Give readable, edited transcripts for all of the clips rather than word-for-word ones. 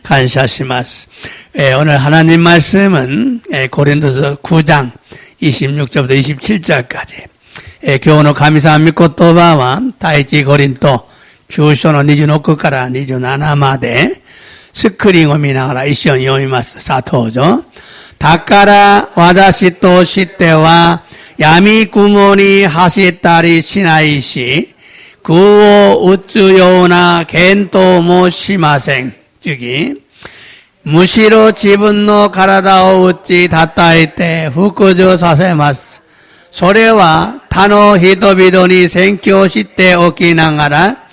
감사시마스. 오늘 하나님 말씀은 고린도서 9장 26절부터 27절까지 교훈의 감사함 믿고 또바와 다이치 고린도 교쇼노 니주노크から27までスクリーンを見ながら一緒に読みます。さあ、どうぞ。だから私としては闇雲に走ったりしないし、空を打つような検討もしません。次。むしろ自分の体を打ち叩いて服従させます。それは他の人々に宣教しておきながら、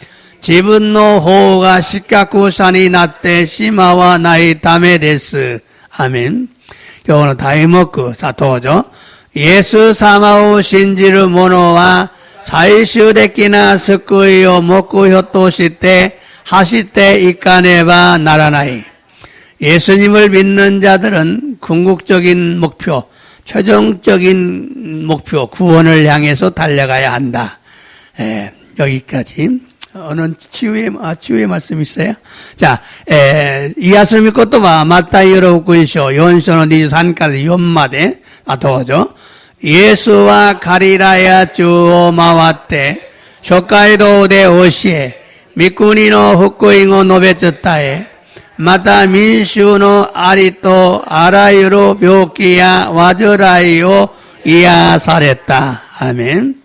自分の方が失格者になってしまわないためです。アメン。今日の題目、さあどうぞ。イエス様を信じる者は、最終的な救いを目標として走っていかねばならない。 예수님을 믿는 자들은 궁극적인 목표, 최종적인 목표, 구원을 향해서 달려가야 한다. 여기까지. 오늘 치유의 말씀 있어요? 자, 이하스를 믿고 또 봐. 마타이로 구이쇼, 요한쇼노 니주산까지 연마대. 도와줘. 예수와 가리라야 주오 마와테, 쇼카이도데 오시에, 미쿠니노 후쿠잉오 노베츠타에, また民衆のありとあらゆる病気や患いを癒された。아멘.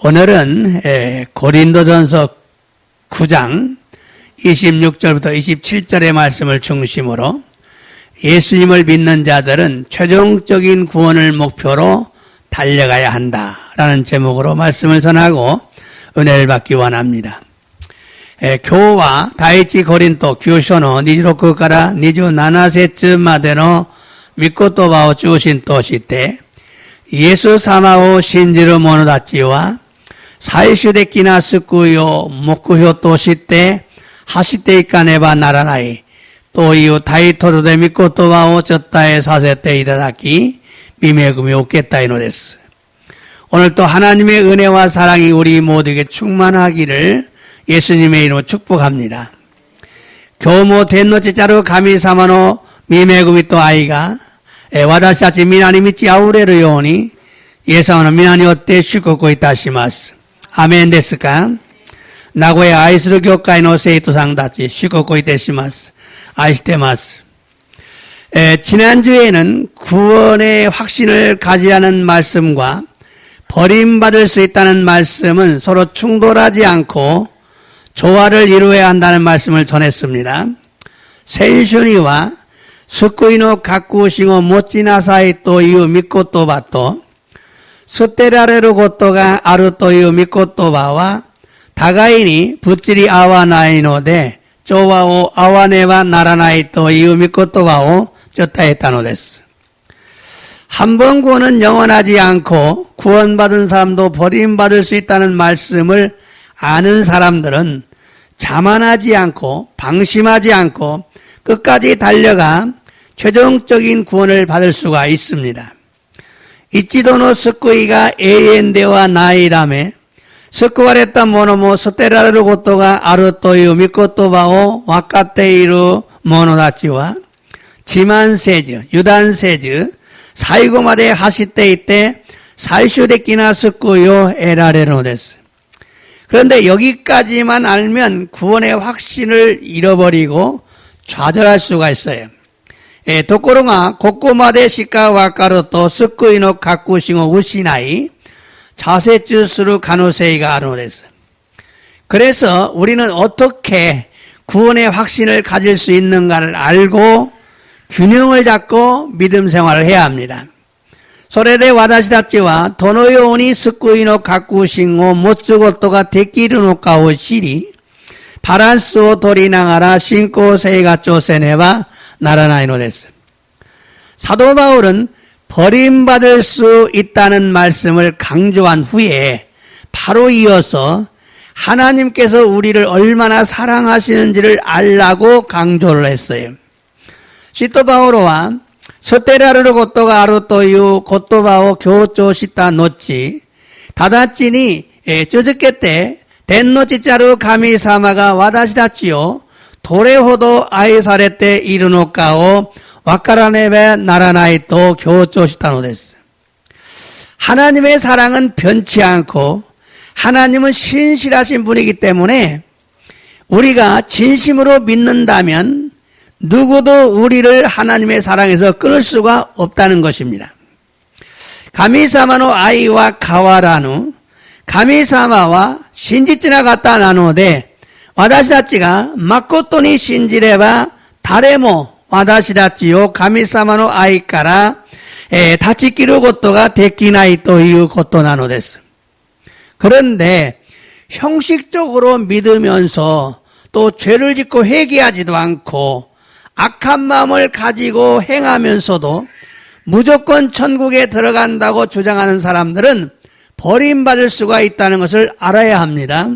오늘은 고린도전서 9장 26절부터 27절의 말씀을 중심으로 예수님을 믿는 자들은 최종적인 구원을 목표로 달려가야 한다라는 제목으로 말씀을 전하고 은혜를 받기 원합니다. 今日は第一コリント9章の26から27節までの御言葉を中心として、イエス様を信じる者たちは、最終的な救いを目標として走っていかねばならないというタイトルで御言葉を伝えさせていただき、御恵みを受けたいのです。 오늘도 하나님의 은혜와 사랑이 우리 모두에게 충만하기를 예수님의 이름으로 축복합니다. 교모 텐노치자루 가미사마노 미메구미 또 아이가 와다시타치 미나니 미치 아우레르 요니 예사마노 미나니 오테 슈코코 이타시마스. 아멘 데스까? 나고야 아이스루 교회의 세이토 상다치 슈코코 이타시마스. 아이시테마스. 지난주에는 구원의 확신을 가지라는 말씀과 버림받을 수 있다는 말씀은 서로 충돌하지 않고 조화를 이루어야 한다는 말씀을 전했습니다. 센슈니와 스쿠이노 가쿠시고 모찌나사이 또 이유 미코토바또 스테라레루 고토가 아루 또 이유 미코토바와 다가이니 부찌리 아와나이노데 조와오 아와네와 나라나이 또 이유 미코토바오 쩌타했다노 데스. 한 번 구원은 영원하지 않고 구원받은 사람도 버림받을 수 있다는 말씀을 아는 사람들은 자만하지 않고 방심하지 않고 끝까지 달려가 최종적인 구원을 받을 수가 있습니다. 이치도노 스쿠이가 에엔데와 나이라메 스쿠와레타 모노모 스테라르 고토가 아르토유 미코토바오 와카테이루 모노다치와 지만세즈, 유단세즈 사이고마데 하시테이테 살슈데키나 스쿠요 에라레노 데스. 그런데 여기까지만 알면 구원의 확신을 잃어버리고 좌절할 수가 있어요. 도코로가 고코마데 시카 와카로토 스쿠이노 가쿠싱오 우시나이 자세츠스루 가노세이가 아노데스. 그래서 우리는 어떻게 구원의 확신을 가질 수 있는가를 알고 균형을 잡고 믿음 생활을 해야 합니다. それで私たちはどのように救いの確信を持つことができるのかを知り、バランスを取りながら信仰生活をせねばならないのです。 사도 바울은 버림받을 수 있다는 말씀을 강조한 후에 바로 이어서 하나님께서 우리를 얼마나 사랑하시는지를 알라고 강조를 했어요. 시토 바오로와 捨てられることがあるという言葉を強調した後、直ちに続けて 덴노치짜루 가미사마가 와다시다치요 도레호도 아이사레て 이르노까오 와카라네베 나라나이또 교조시타노데스. 하나님의 사랑은 변치 않고 하나님은 신실하신 분이기 때문에 우리가 진심으로 믿는다면 누구도 우리를 하나님의 사랑에서 끊을 수가 없다는 것입니다. 가미사마노 아이와 가와라누 가미사마와 신지치나 갖다 나누되 와다시다치가 마코토니 신지레바 다레모 와다시다치요 가미사마노 아이까라 다치키루 고토가 데키나이 또 이유 고토 나노데스. 그런데 형식적으로 믿으면서 또 죄를 짓고 회개하지도 않고 악한 마음을 가지고 행하면서도 무조건 천국에 들어간다고 주장하는 사람들은 버림받을 수가 있다는 것을 알아야 합니다.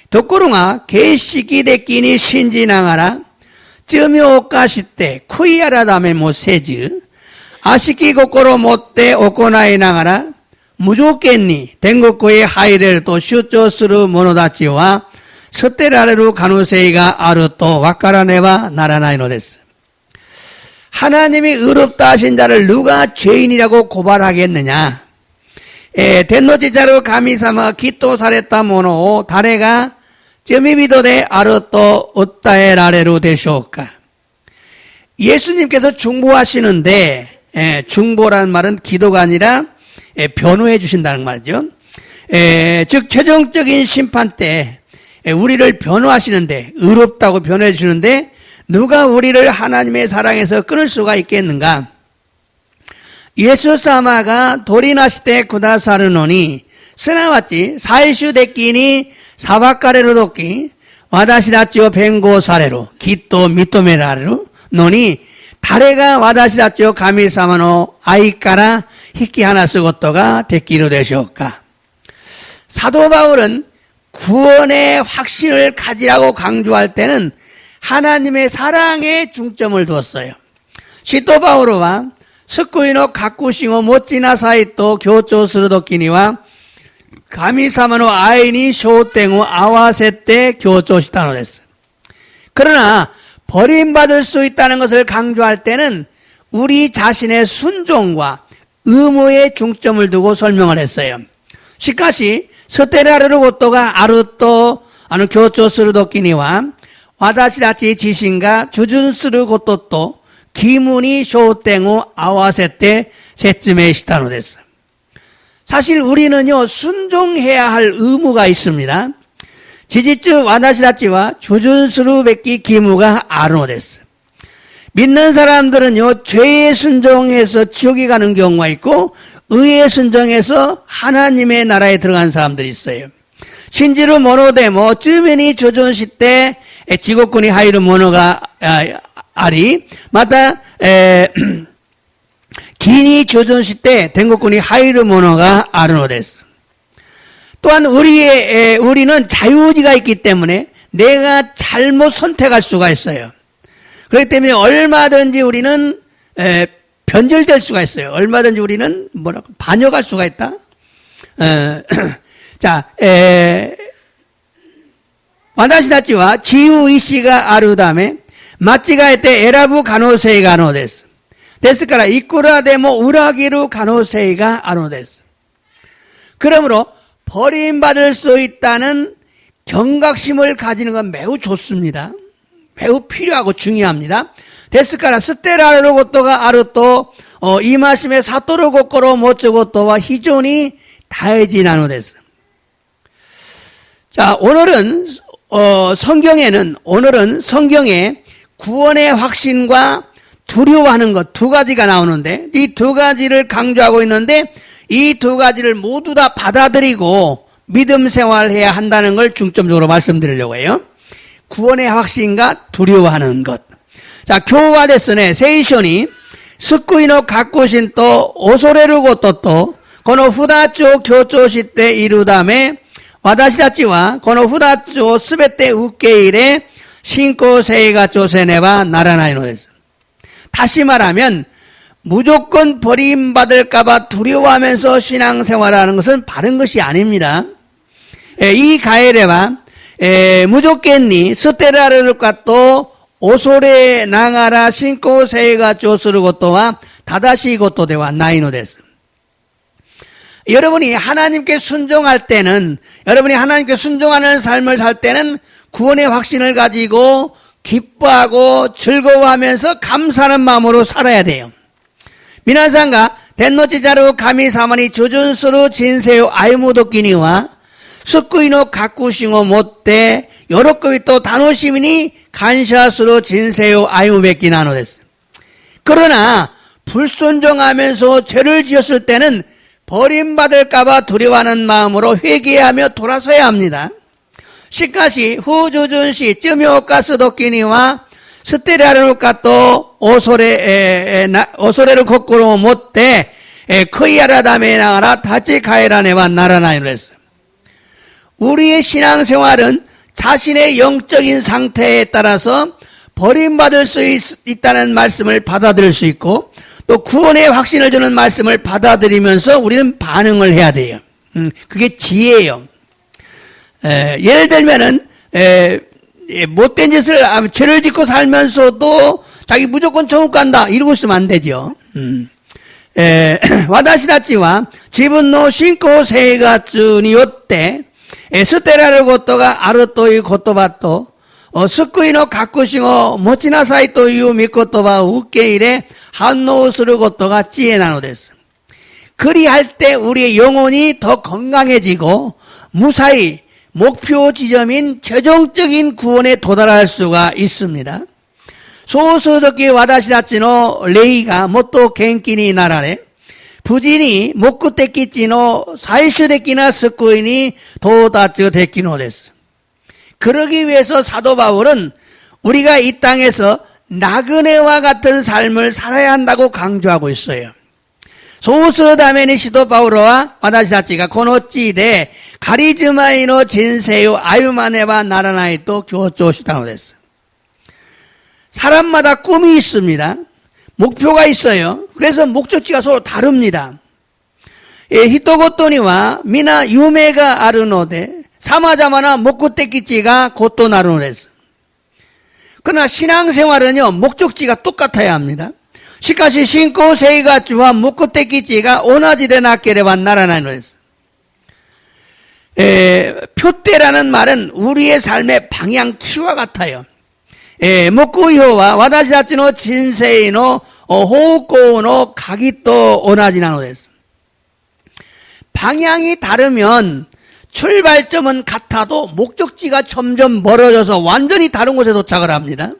도코로가 게시기 데끼니 신지나가라 쯔미오까시때 쿠이아라다메 모세즈 아시키 고코로 못때 오코나이 나가라 무조건니 댕국고의 하이레를 또 슈조스루 모노다치와 스테라레루 가누세이가 아르또 와카라네와 나라나이노데스. 하나님이 의롭다 하신 자를 누가 죄인이라고 고발하겠느냐? 덴노치자루 가미사마 기토 사레타 모노 다레가 쩌미비도데 아르또 오따에라레루 되쇼까. 예수님께서 중보하시는데 중보라는 말은 기도가 아니라 변호해 주신다는 말이죠. 즉 최종적인 심판 때 우리를 변호하시는데 의롭다고 변호해 주시는데 누가 우리를 하나님의 사랑에서 끊을 수가 있겠는가? 예수 사마가 도리나시테 구다사르노니 스나와치 사이슈 데끼니 사바카레로 도끼 와다시다치오 벤고 사레로 기토 미토메라레로 노니 다레가 와다시다치오 가미사마노 아이까라 히키 하나 쓰고또가 데끼로 되셨까. 사도 바울은 구원의 확신을 가지라고 강조할 때는 하나님의 사랑에 중점을 두었어요. 시토 바오로와 스쿠이노 가쿠싱오 모찌나 사이토 교조스루 도끼니와 가미사마노 아이니 쇼땡우 아와세때 교조시타노 데스. 그러나 버림받을 수 있다는 것을 강조할 때는 우리 자신의 순종과 의무에 중점을 두고 설명을 했어요. 시카시 스테라르로 고토가 아르토 아노 교조스루 도끼니와 와다시다치 지신가 주준스루 고토또 기문이 쇼땡우 아와세때 세츠메시타노 데스. 사실 우리는요 순종해야 할 의무가 있습니다. 지지츠 와다시다치와 주준스루 베끼 기무가 아르노 데스. 믿는 사람들은요 죄에 순종해서 지옥에 가는 경우가 있고 의에 순종해서 하나님의 나라에 들어간 사람들이 있어요. 신지루 모노데모 쯔메니 조전시때 지고꾼이 하이루 모노가 아리 마다 기니 조전시때 댕국꾼이 하이루 모노가 아르노 데스. 또한 우리는 자유의지가 있기 때문에 내가 잘못 선택할 수가 있어요. 그렇기 때문에 얼마든지 우리는 변절될 수가 있어요. 얼마든지 우리는 반역할 수가 있다. 자, 와다시다치와 지우이시가 아르다메 마찌가 했때 에라부 가노세이가 아노데스. 데스카라 이쿠라데모 우라기루 가노세이가 아노데스. 그러므로 버림받을 수 있다는 경각심을 가지는 건 매우 좋습니다. 매우 필요하고 중요합니다. 데스카라 스테라르 고토가 아르토 이마심에 사토르 고코로 모츠고토와 히존이 다해지 나노데스. 자, 오늘은 성경에 구원의 확신과 두려워하는 것 두 가지가 나오는데 이 두 가지를 강조하고 있는데 이 두 가지를 모두 다 받아들이고 믿음 생활해야 한다는 걸 중점적으로 말씀드리려고 해요. 구원의 확신과 두려워하는 것. 자, 교우가 됐으네 세이션이 스쿠이노 가꾸신 또 오소레르 고토또 거노 후다쪼 교조시때 이루다메 와다시다치와 거노 후다쪼 스베때 우케이레 신고세이가 쪼세네와 나라나이노데스. 다시 말하면 무조건 버림받을까봐 두려워하면서 신앙생활하는 것은 바른 것이 아닙니다. 이 가에레와 무조건니 스테라르과 또 오소레 나가라 신고 세가 쪼스르 것도와 다다시 것도 되와 나이노 데스. 여러분이 하나님께 순종할 때는, 여러분이 하나님께 순종하는 삶을 살 때는 구원의 확신을 가지고 기뻐하고 즐거워하면서 감사하는 마음으로 살아야 돼요. 미나상가 덴노치자루 가미사마니 조준스루 진세요 아이무도끼니와 스쿠이노 가꾸싱오 못대 여러급이 또 다노시미니 간샤스로 진세요 아이무베끼나노 데스. 그러나 불순종하면서 죄를 지었을 때는 버림받을까봐 두려워하는 마음으로 회개하며 돌아서야 합니다. 시카시 후주준시 쯔묘가스도끼니와 스테라르가 또 오소레를 거꾸로 못대 커이아라다메 나가라 다치카에라네와 나라나이로 했어요. 우리의 신앙생활은 자신의 영적인 상태에 따라서 버림받을 수 있다는 말씀을 받아들일 수 있고 또 구원의 확신을 주는 말씀을 받아들이면서 우리는 반응을 해야 돼요. 그게 지혜예요. 예를 들면은 못된 짓을 죄를 짓고 살면서도 자기 무조건 천국 간다 이러고 있으면 안 되죠. 와다시다치와 지분노 신고 세가츠니 요때 스테라를 고토가 아르토이 고토바토 스쿠이노 가쿠싱오 모치나사이 또유 미코토바 우케이레 한노우스르 고토가 찌에나노 데스. 그리할 때 우리의 영혼이 더 건강해지고 무사히 목표 지점인 최종적인 구원에 도달할 수가 있습니다. 소수도끼 와다시다치노 레이가 모토 겐키니 나라레 부진이 목구테키치노 사이슈데키나 스쿠이니 도다츠 데키노 데스. 그러기 위해서 사도 바울은 우리가 이 땅에서 나그네와 같은 삶을 살아야 한다고 강조하고 있어요. 소스 다메니 시도 바울과 와다시다치가 고노찌데 가리즈마이노 진세요 아유마네와 나라나이 또 교조시다노 됐어. 사람마다 꿈이 있습니다. 목표가 있어요. 그래서 목적지가 서로 다릅니다. 히토고토니와 미나 유메가 아르노데 사마자마나 목구떼끼찌가 곧또 나르노 됐어. 그러나 신앙생활은요 목적지가 똑같아야 합니다. 시카시 신고 세이가츠와 목구떼끼찌가 오나지데 나케레바 나라나이노 됐어. 표대라는 말은 우리의 삶의 방향 키와 같아요. 목구이호와 와다시다치노 진세이노 호우코노 가기또 오나지나노 됐어. 방향이 다르면 출발점은 같아도 목적지가 점점 멀어져서 완전히 다른 곳에 도착을 합니다.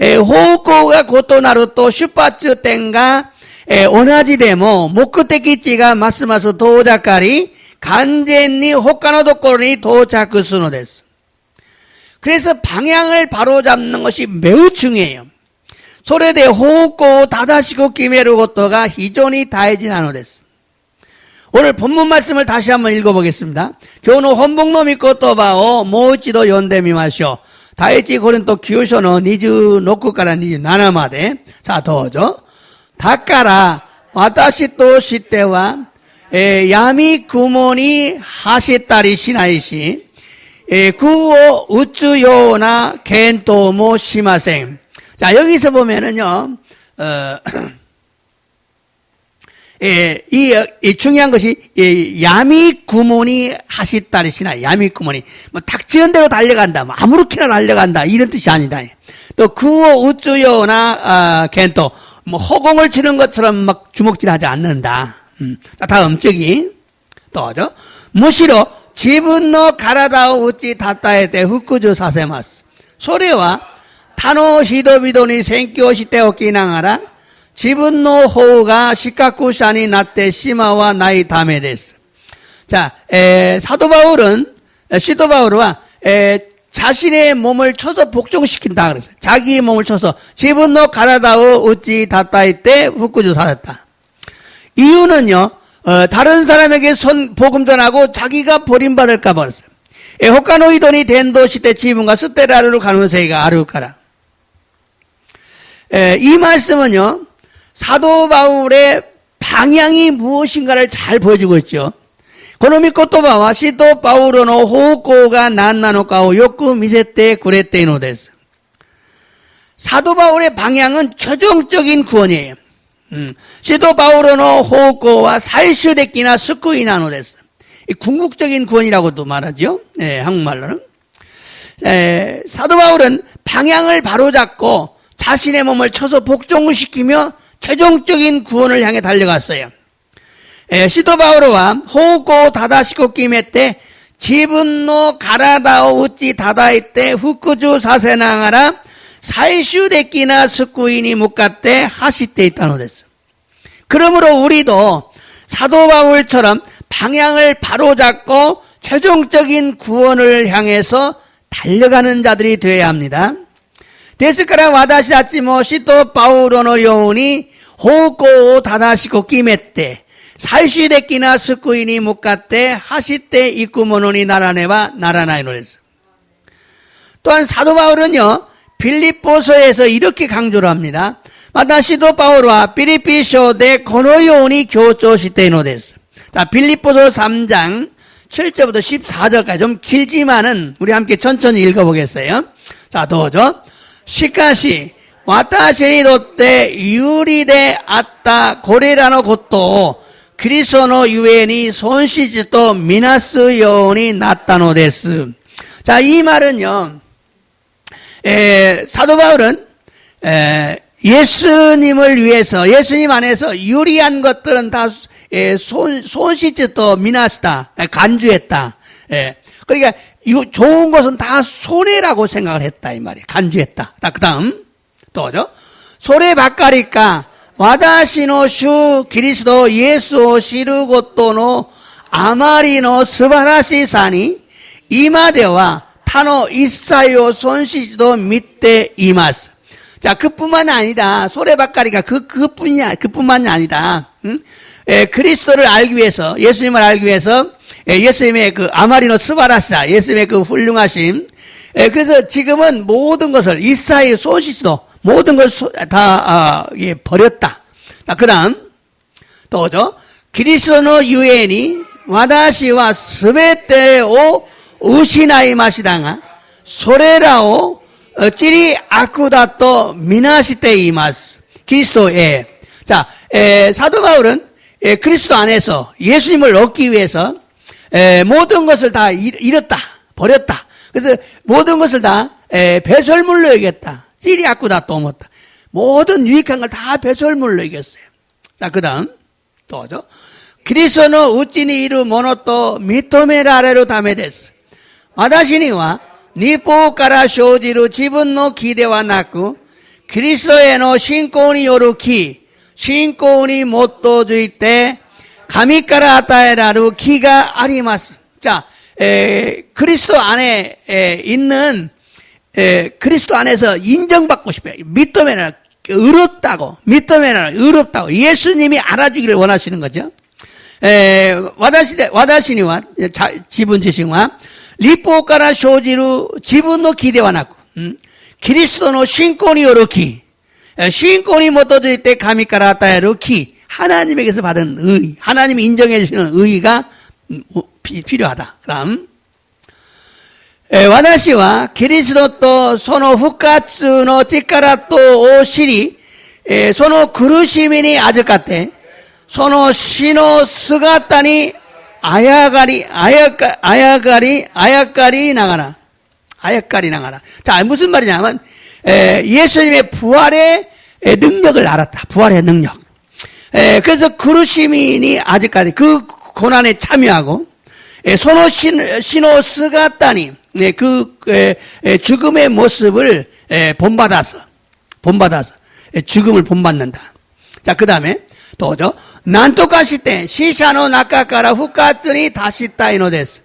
호우코가 고토나루또 슈파츠 땡가 오나지데모 목구떼끼찌가 마스마스 도자까리 간젠니 호카노도코니 도착스노 됐어. 그래서 방향을 바로잡는 것이 매우 중요해요. 소레데 호우코 다다시고 기메르고토가 히존이 다해지나노 됐어. 오늘 본문 말씀을 다시 한번 읽어보겠습니다. 교노 혼복노 미코토바오 모우치도 연대미마쇼 다이치 고린토 규쇼노 니즈 노쿠카라 니즈 나나마데. 자, 더죠. 다까라 와타시 또 시때와 야미 구모니 하시따리 시나이시 구오 우쭈요나 겐토모 시마생. 자, 여기서 보면은요, 이 중요한 것이, 야미 구모니 하시따리시나, 야미 구모니. 뭐, 닥치는 대로 달려간다, 뭐, 아무렇게나 달려간다, 이런 뜻이 아니다. 또, 구오 우쭈요나, 겐토. 뭐, 허공을 치는 것처럼 막 주먹질 하지 않는다. 자, 다음, 저기, 또죠. 무시로, 지분노 가라다오 우찌 다따에테 후쿠주 사세마스. 소리와 타노 히도비도니 생교시테 오키나가라 지분노 호우가 시카쿠산이 나때 시마와 나이 다메 데스. 자, 사도 바울은, 시도 바울과 자신의 몸을 쳐서 복종시킨다 그랬어요. 자기의 몸을 쳐서 지분노 가라다오 우찌 다따에테 후쿠주 사셨다. 이유는요, 다른 사람에게 복음 전하고 자기가 버림받을까 봐 그랬어요. 호카노이도니 덴도 시대 지분과 스테라르로 가는 세가 아르카라. 이この御言葉は使徒パウロの方向が何なのかをよく見せてくれているのです。 사도 바울의 방향은 최종적인 구원이에요. 시도 바울의 호고와 살슈데키나 스쿠이나노 데스. 궁극적인 구원이라고도 말하죠. 예, 한국말로는. 사도 바울은 방향을 바로잡고 자신의 몸을 쳐서 복종을 시키며 최종적인 구원을 향해 달려갔어요. 시도 바울과 호고 다다시코 끼메 때 지분노 가라다오 우찌 다다이 때 후쿠주 사세나가라 살슈데키나 스쿠이니 묵가때 하시때 있다노 데스. 그러므로 우리도 사도 바울처럼 방향을 바로잡고 최종적인 구원을 향해서 달려가는 자들이 되어야 합니다. ですから私たちも使徒パウロのように方向を正しく決めて最終的な救いに向かって走っていくものにならねばならないのです. 또한 사도 바울은요, 빌립보서에서 이렇게 강조를 합니다. また使徒パウロはピリピ書でこのように強調しているのです. 자, 빌립보서 3장 7절부터 14절까지 좀 길지만은 우리 함께 천천히 읽어보겠어요. 자, 도죠. しかし私にとって有利であったこれらのことをキリストのゆえに損失とみなすようになったのです. 자, 이 말은요, 사도 바울은 예수님을 위해서, 예수님 안에서 유리한 것들은 다 손실도 미나시다, 간주했다. 그러니까 좋은 것은 다 손해라고 생각을 했다 이 말이에요. 간주했다. 그 다음 또죠. 소레 바까리까 와다시노 슈 그리스도 예수を知ることのあまりの素晴らしさに今では他の一切を損失と見ています. 자, 그뿐만 아니다. 소레바까리가 그뿐만이 아니다. 그리스도를 알기 위해서, 예수님을 알기 위해서, 예수님의 그 아마리노 스바라시다. 예수님의 그 훌륭하심. 그래서 지금은 모든 것을, 이사의 손실도 모든 것을 다, 버렸다. 자, 그 다음, 또죠. 그리스도의 유엔이 와다시와 스베테오 우시나이 마시다가 소레라오 찌리 아쿠다또 미나시테 이마스. 그리스도에. 자, 사도 바울은 그리스도 안에서 예수님을 얻기 위해서 모든 것을 다 잃었다, 버렸다. 그래서 모든 것을 다 배설물로 여겼다. 찌리 아쿠다또 못다. 모든 유익한 걸 다 배설물로 여겼어요. 자, 그 다음 또죠. 그리스도는 우찌니 이루 모노또 미토메라레로 다메데스. 私には日本から生じる自分の義ではなく、キリストへの信仰による義、信仰に基づいて、神から与えられる義があります. 자, 그리스도 안에 있는, 그리스도 안에서 인정받고 싶어요. 믿음에는 의롭다고, 믿음에는 의롭다고, 예수님이 알아주기를 원하시는 거죠. 私には、自分自身は、立法から生じる自分の義ではなく、キリストの信仰による義、信仰に基づいて神から与える義、하나님에게서 받은 의, 하나님이 인정해 주시는 의가 필요하다. 그다음, 私はキリストとその復活の力とを知り、その苦しみに預かって、その死の姿にあやかりながら. 자, 무슨 말이냐면, 예수님의 부활의 능력을 알았다. 부활의 능력. 그래서 그루시민이 아직까지 그 고난에 참여하고, 소노 시노 스가타니, 그 죽음의 모습을 본받아서, 죽음을 본받는다. 자, 그 다음에, 또죠. 난토카시 때 시샤노 나카카라 후카츠니 다시타이노 데스.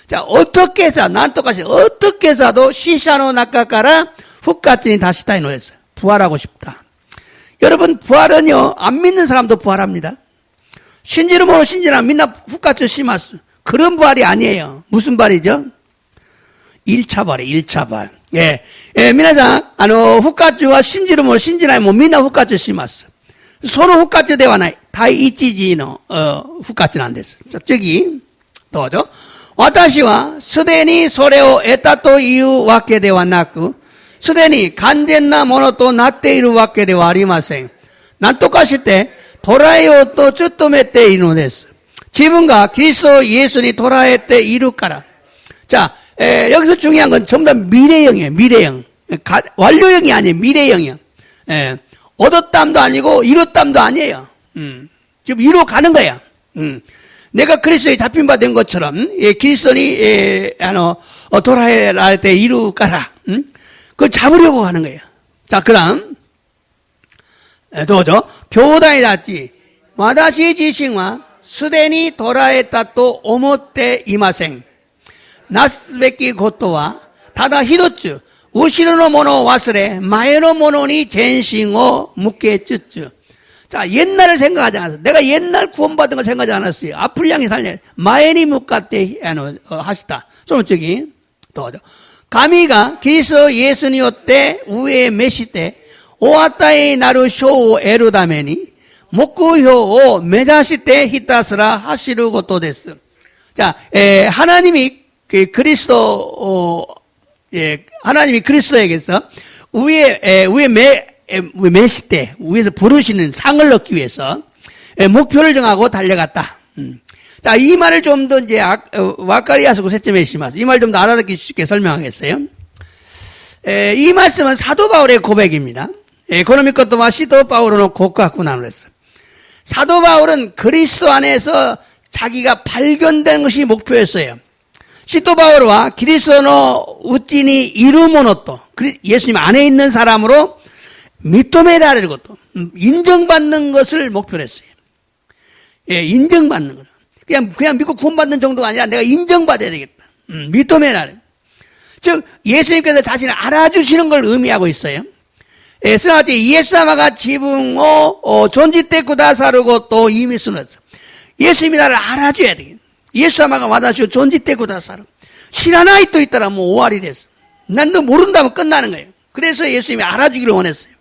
자, 어떻게 해서 난토카시 어떻게 해서도 시샤노 나카카라 후카츠니 다시타이노 데스. 부활하고 싶다. 여러분, 부활은요, 안 믿는 사람도 부활합니다. 신지는 모르 신지나 민나 후카츠 시마스. 그런 부활이 아니에요. 무슨 부활이죠? 1차 부활이에요. 1차 부활. 예. 미나상 후카츠와 신지는 모르 신지나 뭐 민나 후카츠 시마스. その復活ではない。第一次の復活なんです。次、 또죠. 私はすでにそれを得たというわけではなく、すでに完全なものとなっているわけではありません。何とかして捉えようと努めているのです。自分がキリスト예수に捉えているから。자, 여기서 중요한 건 전부 다 미래형이에요. 미래형. 완료형이 아니에요. 미래형이요. 얻었담도 아니고 이뤘담도 아니에요. 지금 이루어가는 거야. 내가 그리스도에 잡힌 바 된 것처럼 그리스도니 돌아야 할 때 이루가라. 그걸 잡으려고 하는 거예요. 자, 그다음 또죠. 교단이라지 와다시 지신과 수대니 돌아했다 또 오모때 이마생 나스베키 고토와 다다 히도츠 우시노 모노 와스레 마에노 모노니 젠싱오 묵게 쯔쯔. 자, 옛날을 생각하지 않았어요. 내가 옛날 구원받은 걸 생각하지 않았어요. 앞을 향해 살려 마에니 묵가때 하시다. 좀 저기 또죠. 가미가 그리스도 예수니였대 우에 메시때 오아타의 나루 쇼 에루다메니 목구효 메자시때 히타스라 하시르 것도 됐어. 자, 하나님이 하나님이 그리스도에게서 우에 메시때 위에서 부르시는 상을 얻기 위해서 목표를 정하고 달려갔다. 자, 이 말을 좀 더 이제 와카리야스 구세체메시마스 이 말 좀 더 알아듣기 쉽게 설명하겠어요. 이 말씀은 사도 바울의 고백입니다. 에코노미코토와 시도 바울은 고각고 나누었어요. 사도 바울은 그리스도 안에서 자기가 발견된 것이 목표였어요. 시도 바울과 그리스도노 우찌니 이루모노또 예수님 안에 있는 사람으로 미토메라를 것도 인정받는 것을 목표로 했어요. 인정받는 거. 그냥 믿고 구원받는 정도가 아니라 내가 인정받아야 되겠다. 미토메라를. 즉 예수님께서 자신을 알아주시는 걸 의미하고 있어요. 스나와치 예수사마가 지붕を 존지때 구다사르고 또 이미 쓰놨어. 예수님이 나를 알아줘야 되겠다. 예수사마가 와다시오 존지때 구다사르. 시라나이 또 있더라 뭐 5할이 됐어. 난 너 모른다면 끝나는 거예요. 그래서 예수님이 알아주기를 원했어요.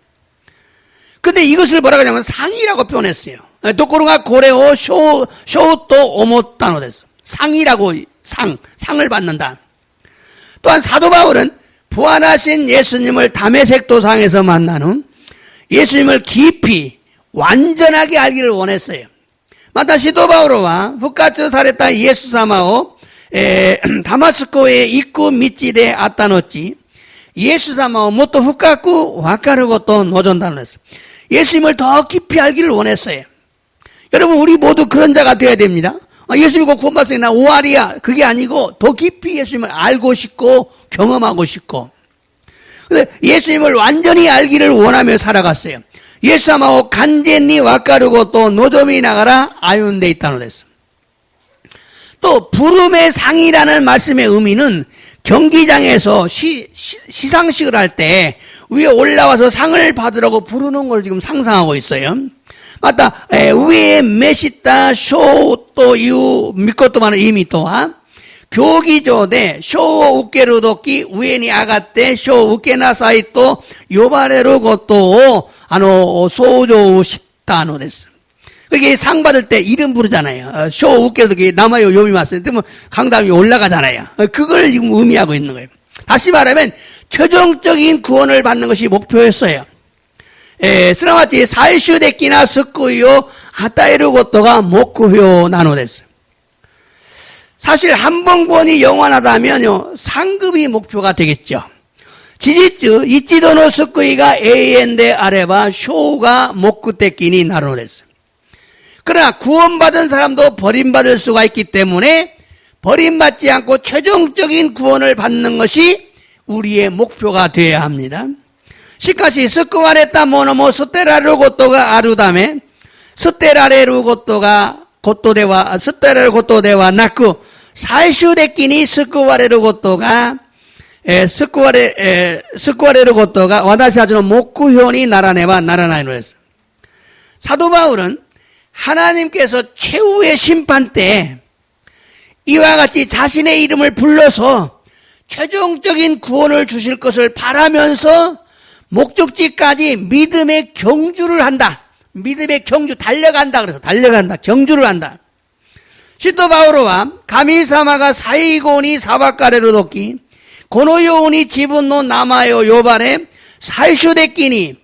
근데 이것을 뭐라고 하냐면 상이라고 표현했어요. 도코로가 고레오 쇼또 오모타노 됐어. 상이라고 상을 받는다. 또한 사도 바울은 부활하신 예수님을 다메섹 도상에서 만난 후 예수님을 깊이 완전하게 알기를 원했어요. 마타 시도 바울과 후카츠 사레타 예수 사마오 다마스코에 입구 밑지대 아따노치 예수 사마오 모토 후카쿠 와카르고 또 노전다는 했어요. 예수님을 더 깊이 알기를 원했어요. 여러분 우리 모두 그런 자가 되어야 됩니다. 예수 믿고 구원받았으니 나 5할이야. 그게 아니고 더 깊이 예수님을 알고 싶고 경험하고 싶고. 그래서 예수님을 완전히 알기를 원하며 살아갔어요. 예수様を 간전히 와까르고 또 노점이 나가라 아윤데 있다노 됐어. 또 부름의 상이라는 말씀의 의미는 경기장에서 시상식을 할 때 위에 올라와서 상을 받으라고 부르는 걸 지금 상상하고 있어요. 맞다. 위에 메시타 쇼또 유 미코토마는 의미 또한 교기조대 쇼 우케르도끼 우에니 아가떼 쇼 우케나사이 또 요바레로 것도 소조 시타노 됐어. 그게 상 받을 때 이름 부르잖아요. 쇼 우케르도끼 남아요 요미마스. 그러면 강당이 올라가잖아요. 그걸 지금 의미하고 있는 거예요. 다시 말하면 최종적인 구원을 받는 것이 목표였어요. 스나와치 살슈데끼나 스쿠요 아타에르 것도가 목구효 나노됐어요. 사실 한 번 구원이 영원하다면요 상급이 목표가 되겠죠. 지지츠 이치도노 스쿠이가 에이엔데 아레바 쇼가 목구떼끼니 나노됐어요. 그러나 구원받은 사람도 버림받을 수가 있기 때문에 버림받지 않고 최종적인 구원을 받는 것이 우리의 목표가 되어야 합니다. 시카시 스쿠와레타 모노모 스테라르 고토가 아루다메 스테라레르 고토가 고토데와 스테라르 고토데와 나쿠 사이슈데끼니 스쿠와레르 고토가 스쿠와레르 고토가 와다시 하즈노 목구효니 나라네와 나라나이노 했어. 사도 바울은 하나님께서 최후의 심판 때 이와 같이 자신의 이름을 불러서 최종적인 구원을 주실 것을 바라면서 목적지까지 믿음의 경주를 한다. 믿음의 경주 달려간다. 그래서 달려간다. 경주를 한다. 시또 바오로와 가미사마가 사이고니 사바카레로 돕기 고노요우니 지분노 나마요 요발에 살슈데끼니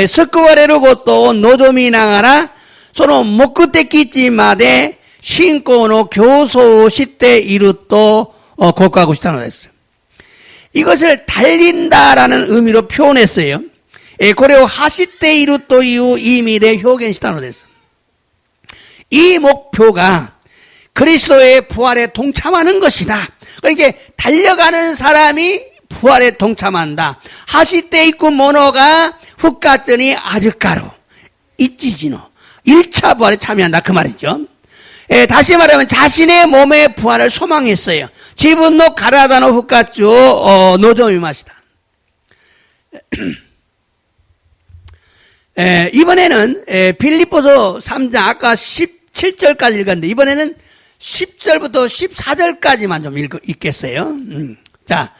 스크와레로 것도 노조미 나가라 소노 목구테키치마데 신고노 교소 시대 이루또 고가고 싶다는 거였어요. 이것을 달린다라는 의미로 표현했어요. 고레오 하시대 이루또 이후 이미대 효견시다는 거였어요. 이 목표가 그리스도의 부활에 동참하는 것이다. 그러니까 달려가는 사람이 부활에 동참한다. 하시대 있고 모노가 훅가쩌니 아즈까로 이찌지노 1차 부활에 참여한다 그 말이죠. 다시 말하면 자신의 몸의 부활을 소망했어요. 지분노 가라다노 훅가쭈 노조미 마시다. 이번에는 빌립보서 3장 아까 17절까지 읽었는데 이번에는 10절부터 14절까지만 좀 읽겠어요. 자,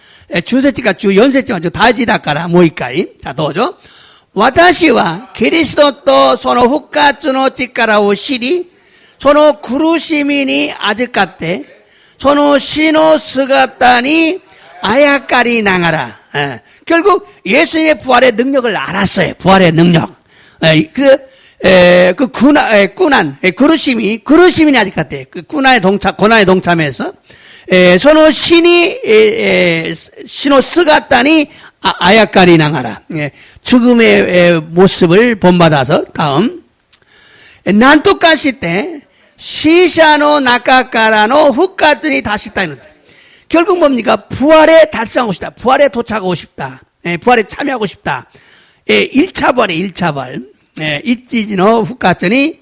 주세치가 주 연세치만 다지다까라 모이까이. 자, 도죠. 와타시와 그리스도 또 소노 훅가츠노 찌까라오 시리 소노 구루시민이 아즈까때 소노 시노 스가따니 아야까리 나가라. 결국 예수님의 부활의 능력을 알았어요. 부활의 능력. 그루시민이 아직까지 고난에 동참해서, 소노 신호 스가따니 아야까리 나가라. 죽음의 모습을 본받아서, 다음. 난투까시 때, 시샤노 나카카라노 훅가뜨니 다시다. 결국 뭡니까? 부활에 달성하고 싶다. 부활에 도착하고 싶다. 부활에 참여하고 싶다. 1차 부활에 1차 부활. 이찌지노 훅가쩌니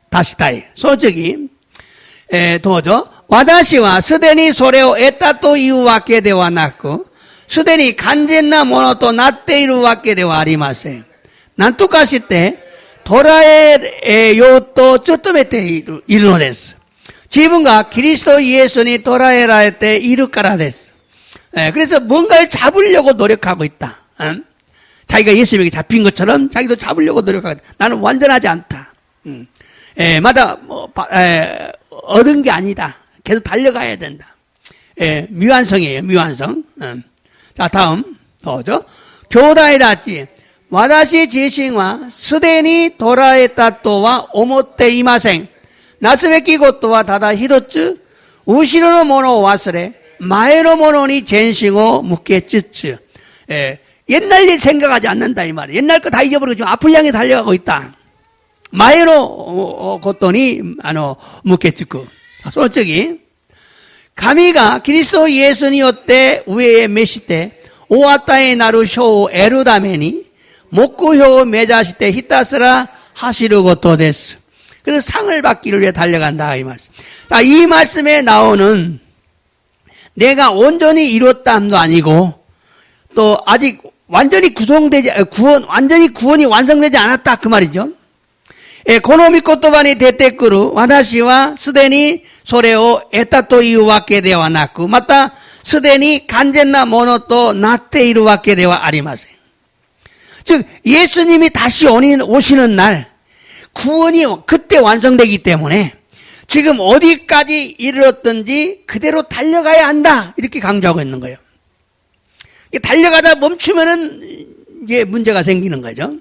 다시다이 솔직히 도저 와다시와 스데니 소레오 에따또 이유 와케 되와 났고 스데니 간젠나 모노또 나떼이루 와케 되와 아리마세 난투까시 때 도라에 요또 쩌또메테 이르노데스 지분과 그리스도 예수니 도라에라 때 이르까라 데스 그래서 뭔가를 잡으려고 노력하고 있다. 자기가 예수님에게 잡힌 것처럼 자기도 잡으려고 노력하고 나는 완전하지 않다. 마다 얻은 게 아니다. 계속 달려가야 된다. 미완성이에요. 미완성. 자, 다음 더죠. 교다이다지 와다시 지신과 스데니 도라에따또와 오모테 이마생 나스베키 고토와 다다 히도츠 우시노노 모노 와스레 마에노 모노니 젠싱오 묵게츠츠 옛날 일 생각하지 않는다 이 말이에요. 옛날 거 다 잊어버리고 지금 앞을 향해 달려가고 있다. 마에노 고토니 묵게츠쿠 솔직히 가미가 그리스도 예수니였대 우에의 메시때 오아타에 나루 쇼 에루다메니 목구효 메자시때 히타스라 하시르 고토 데스 그래서 상을 받기를 위해 달려간다 이 말씀. 자, 이 말씀에 나오는 내가 온전히 이뤘다 함도 아니고 또 아직 완전히 완전히 구원이 완성되지 않았다 그 말이죠. 고노미 코토바니 데테쿠루 와다시와 스데니 소레오 에타토 이유와케 되와 나쿠 마타 스데니 간젠나 모노토 나테 이루와케 되와 아리마세. 즉 예수님이 다시 오시는 날 구원이 그때 완성되기 때문에 지금 어디까지 이르렀든지 그대로 달려가야 한다 이렇게 강조하고 있는 거예요. 달려가다 멈추면은 이제 문제가 생기는 거죠.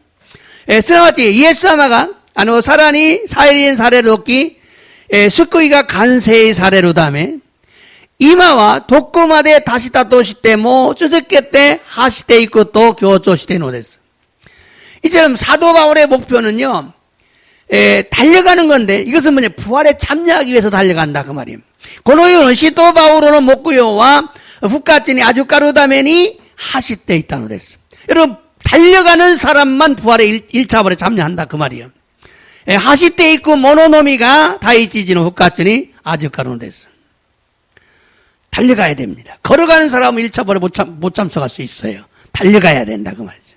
스나와치 이에스아마가 사라니 사일인 사례로 돕기 스쿠이가 간세의 사례로 다음에 이마와 도코마데 다시다 도시때 뭐 쯔즈케때 하시때 있고 또 교조시때 노데스. 이처럼 사도 바울의 목표는요. 달려가는 건데 이것은 뭐냐 부활에 참여하기 위해서 달려간다 그 말이에요. 고노요는 시도 바울로는 목구요와 훅가찌니 아주까루다메니 하시때 있다는 데서 여러분 달려가는 사람만 부활의 1차 부활에 참여한다 그 말이에요. 하시때 있고 모노노미가 다이치지는 훅가찌니 아주까루는 데서 달려가야 됩니다. 걸어가는 사람은 1차 부활에 못 참석할 수 있어요. 달려가야 된다 그 말이죠.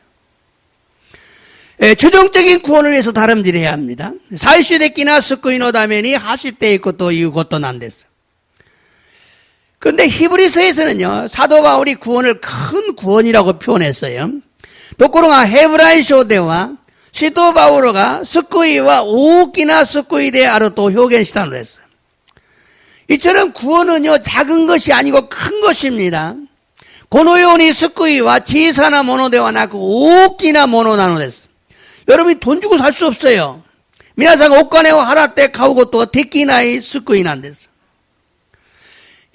최종적인 구원을 위해서 다름질해야 합니다. 사이슈데키나 스쿠이노다메니 하시때 있고 또 이유 곧또 난데서. 그런데 히브리서에서는요 사도 바울이 구원을 큰 구원이라고 표현했어요. 도코로가 헤브라이 쇼대와 시도 바오로가 스쿠이와 오키나 스쿠이데 아르토 표현시다는 했어요. 이처럼 구원은요, 작은 것이 아니고 큰 것입니다. 고노요니 스쿠이와 지사나 모노데와 나고 오키나 모노나노 됐어. 여러분이 돈 주고 살 수 없어요. 미나상 오카네와 하라떼 가우고토가 데키나이 스쿠이난 됐어.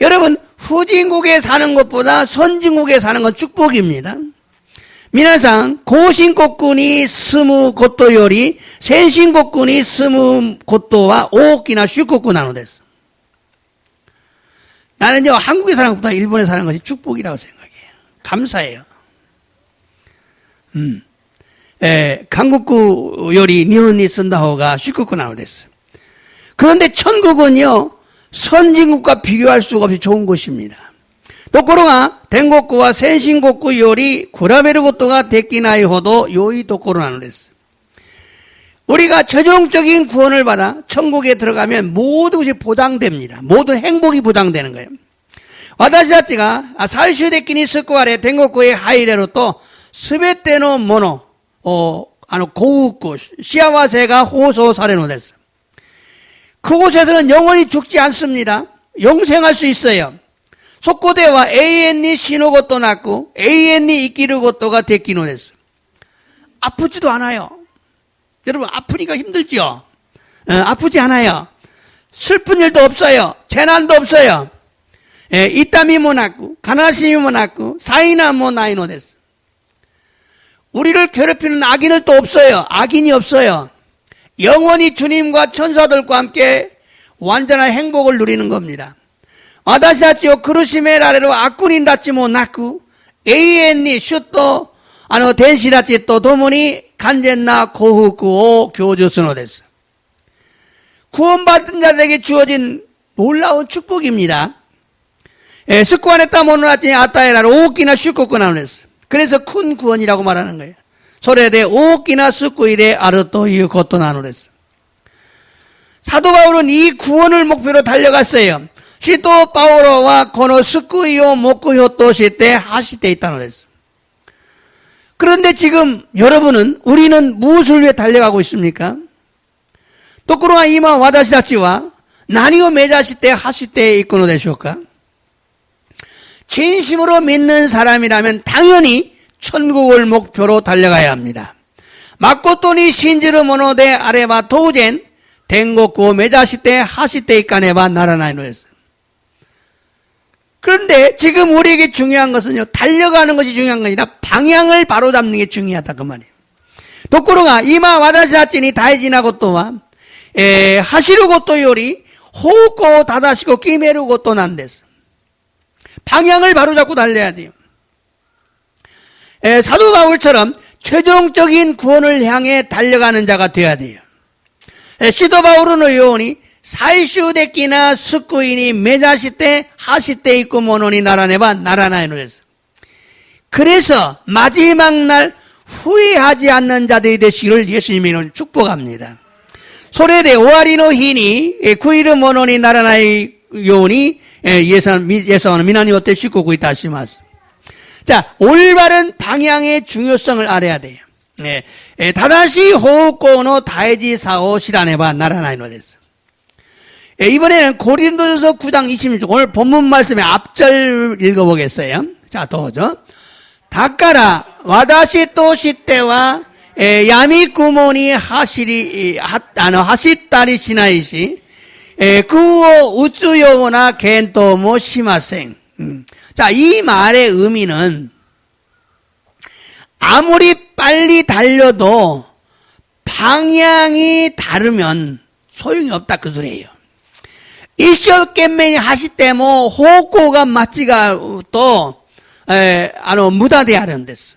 여러분, 후진국에 사는 것보다 선진국에 사는 건 축복입니다. 미나상 고신국군이 스무 고토 요리 센신국군이 스무 고토와 오키나 슈국군 나노 됐어. 나는요, 한국에 사는 것보다 일본에 사는 것이 축복이라고 생각해요. 감사해요. 한국구 요리 니혼이 쓴다호가 슈쿠쿠 나오됐어요. 그런데 천국은요, 선진국과 비교할 수가 없이 좋은 곳입니다. 도코로가 덴고쿠와 센신고쿠 요리 구라베르고토가 데키나이 호도 요이 도코로 나오됐어요. 우리가 최종적인 구원을 받아 천국에 들어가면 모든 것이 보장됩니다. 모든 행복이 보장되는 거예요. 와다시다치가 사이슈데키니 스쿠아레 덴고쿠의 하이레로 또 스베테노 모노 고우쿠 시아와세가 호소사레노 됐어요. 그곳에서는 영원히 죽지 않습니다. 영생할 수 있어요. 속고대와 에이엔니 시노고토 낳고 에이엔니 이끼르고토가 데키노 됐어요. 아프지도 않아요. 여러분, 아프니까 힘들죠? 아프지 않아요. 슬픈 일도 없어요. 재난도 없어요. 이땀이 뭐 났고, 가나심이 뭐 났고, 사이나 뭐 나이노 됐어. 우리를 괴롭히는 악인은 또 없어요. 악인이 없어요. 영원히 주님과 천사들과 함께 완전한 행복을 누리는 겁니다. 와다시다치요 크루시메라레로 악군인 다치 못 낳고, 에이엔니 슈또, 덴시다치 또 도모니 간젠나 고후쿠오 교주스노 됐어. 구원받은 자들에게 주어진 놀라운 축복입니다. 스쿠아네타 모노나치 아타에라로 오키나 슈쿠쿠나 했어. 그래서 큰 구원이라고 말하는 거예요. 소레데 오키나 스쿠이데 아르토 이유코토 나노 했어. 사도 바울은 이 구원을 목표로 달려갔어요. 시도 바오로와 고노 스쿠이오 모쿠효토 시때 하시때 있다노 했어. 그런데 지금 여러분은, 우리는 무엇을 위해 달려가고 있습니까? 또꾸로와 이마 와다시다치와 나니오 메자시때 하시때 있고노 되쇼까? 진심으로 믿는 사람이라면 당연히 천국을 목표로 달려가야 합니다. 마코토니 신지르 모노데 아레바 도젠 덴고쿠 메자시때 하시때 있까네바 나라나이노 했어요. 그런데 지금 우리에게 중요한 것은요, 달려가는 것이 중요한 게 아니라 방향을 바로 잡는 게 중요하다 그 말이에요. 도코로가 이마 와다시다치니 다이지나고 또와 하시르고 또 요리 호고 다다시고 끼메르고 또 난데서 방향을 바로 잡고 달려야 돼요. 사도 바울처럼 최종적인 구원을 향해 달려가는 자가 되어야 돼요. 시도 바울은 요원이 사이슈데키나 스쿠이니 메자시때 하시때 있고 모노니 나라네바 나라나이노 했어. 그래서 마지막 날 후회하지 않는 자들이 되시기를 예수님이 축복합니다. 소레데 오아리노 히니 쿠이르 모노니 나라나이 요니 예사는 미나니 어때 시코고 있다 하시마스. 자, 올바른 방향의 중요성을 알아야 돼요. 다다시 호우코노 다이지 사오 시라네바 나라나이노 됐어. 이번에는 고린도전서 9장 26절 오늘 본문 말씀의 앞절 읽어보겠어요. 자, 도죠. 다까라 와다시 또 시때와 야미쿠모니 하시따리 시나이시 구오 우쭈요나 겐토모 시마생. 자, 이 말의 의미는 아무리 빨리 달려도 방향이 다르면 소용이 없다 그 소리예요. 일시懸命 하시때 뭐 호고가 맞지가 또 무다대 하는 데서.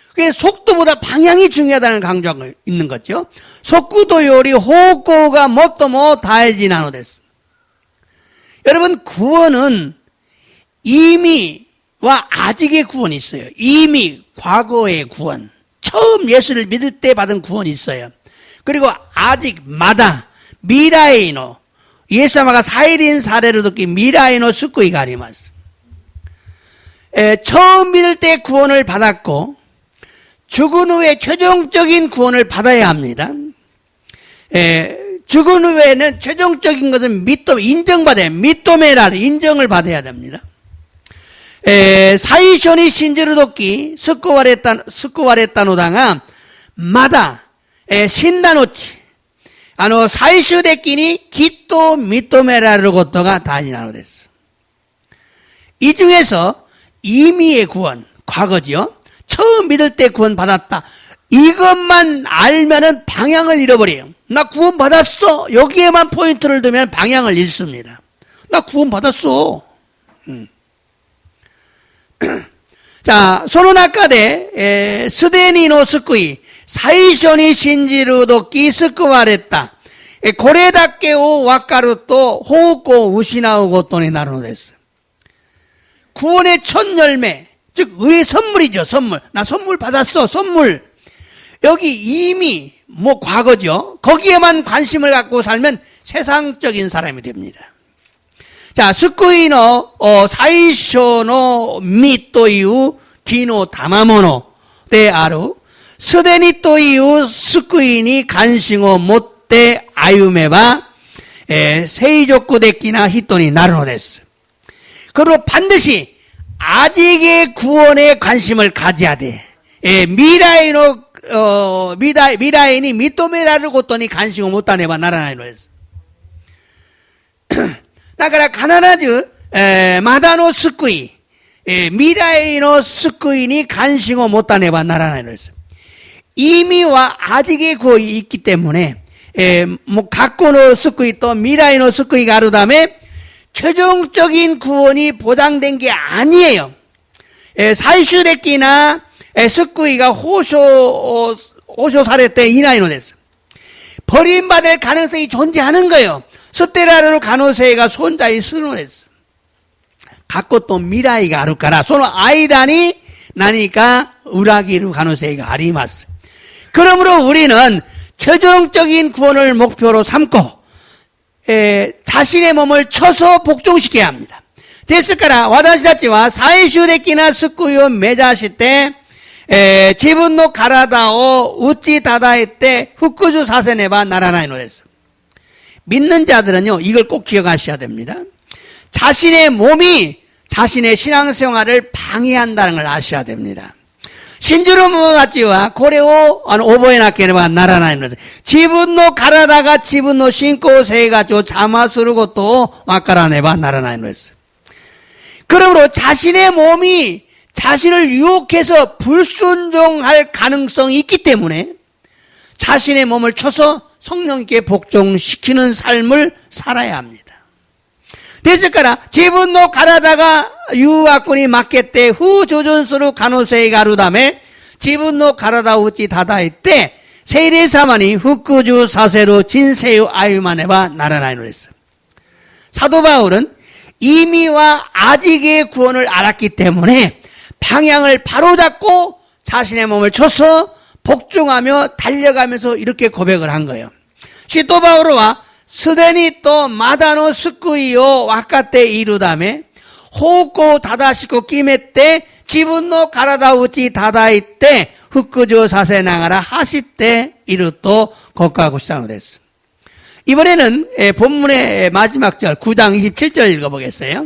그게 속도보다 방향이 중요하다는 강조가 있는 거죠. 속구도 요리 호고가 뭣도 뭐 다해지나노 데서. 여러분, 구원은 이미와 아직의 구원이 있어요. 이미 과거의 구원, 처음 예수를 믿을 때 받은 구원이 있어요. 그리고 아직마다 미라이노, 예수様が 사일인 사례를 듣기 미라이노 스쿠이가 아리마스. 처음 믿을 때 구원을 받았고 죽은 후에 최종적인 구원을 받아야 합니다. 죽은 후에는 최종적인 것은 인정받아야, 미토메라를 인정을 받아야 됩니다. 사이쇼니 신지를 돕기, 스쿠와레타 노당아, 마다, 신나노치,最終的にきっと認められることが大事なのです。 이 중에서 임의의 구원, 과거지요. 처음 믿을 때 구원 받았다. 이것만 알면은 방향을 잃어버려요. 나 구원 받았어. 여기에만 포인트를 두면 방향을 잃습니다. 나 구원 받았어. 자, その中で、すでにの救い、最初に信じるとき救われた。これだけを分かると方向を失うことになるのです。 구원의 첫 열매, 즉 의의 선물이죠. 선물. 나 선물 받았어. 선물. 여기 이미 과거죠. 거기에만 관심을 갖고 살면 세상적인 사람이 됩니다. 자, 스쿠이노 사이쇼노 미という木の賜物であるすでにという救いに関心を持って歩めば成熟的な人になるのです。 그리고 반드시 아직의 구원에 관심을 가져야 돼. 미라인이 미토메라를 고토니 관심을 못하네바 나라나이 노です。 だから必ずまだの救い、未来の救いに関心を持たねばならないのです。 이미와 아직의 구원이 있기 때문에 각고의救いと未来の救いがあるため 최종적인 구원이 보장된 게 아니에요. 最終的な救いが保証されていないのです。 버림받을 가능성이 존재하는 거예요. 捨てられる可能性が存在するのです。 過去と未来があるから、その間に何か裏切る可能性があります。 그러므로 우리는 최종적인 구원을 목표로 삼고 자신의 몸을 쳐서 복종시켜야 합니다. ですから私たちは最終的な救いを目指して自分の体を打ち叩いて復讐させねばならないのです。 믿는 자들은요, 이걸 꼭 기억하셔야 됩니다. 자신의 몸이 자신의 신앙생활을 방해한다는 걸 아셔야 됩니다. 信じる者たちはこれを覚えなければならないのです。自分の体が自分の信仰生活を邪魔することを分からねばならないのです。 그러므로 자신의 몸이 자신을 유혹해서 불순종할 가능성이 있기 때문에 자신의 몸을 쳐서 성령께 복종시키는 삶을 살아야 합니다. ですから自分の体が誘惑に負けて不従順する可能性があるため自分の体を打ち叩いて聖霊様に服従させる人生を歩まねばならないのです。 사도 바울은 이미와 아직의 구원을 알았기 때문에 방향을 바로잡고 자신의 몸을 쳐서 복종하며 달려가면서 이렇게 고백을 한 거예요. 使徒バウロはすでにとまだの救いを分かっているため方向を正しく決めて自分の体を打ち叩いて復讐させながら走っていると告白したのです。 이번에는 본문의 마지막 절 9장 27절 읽어보겠어요.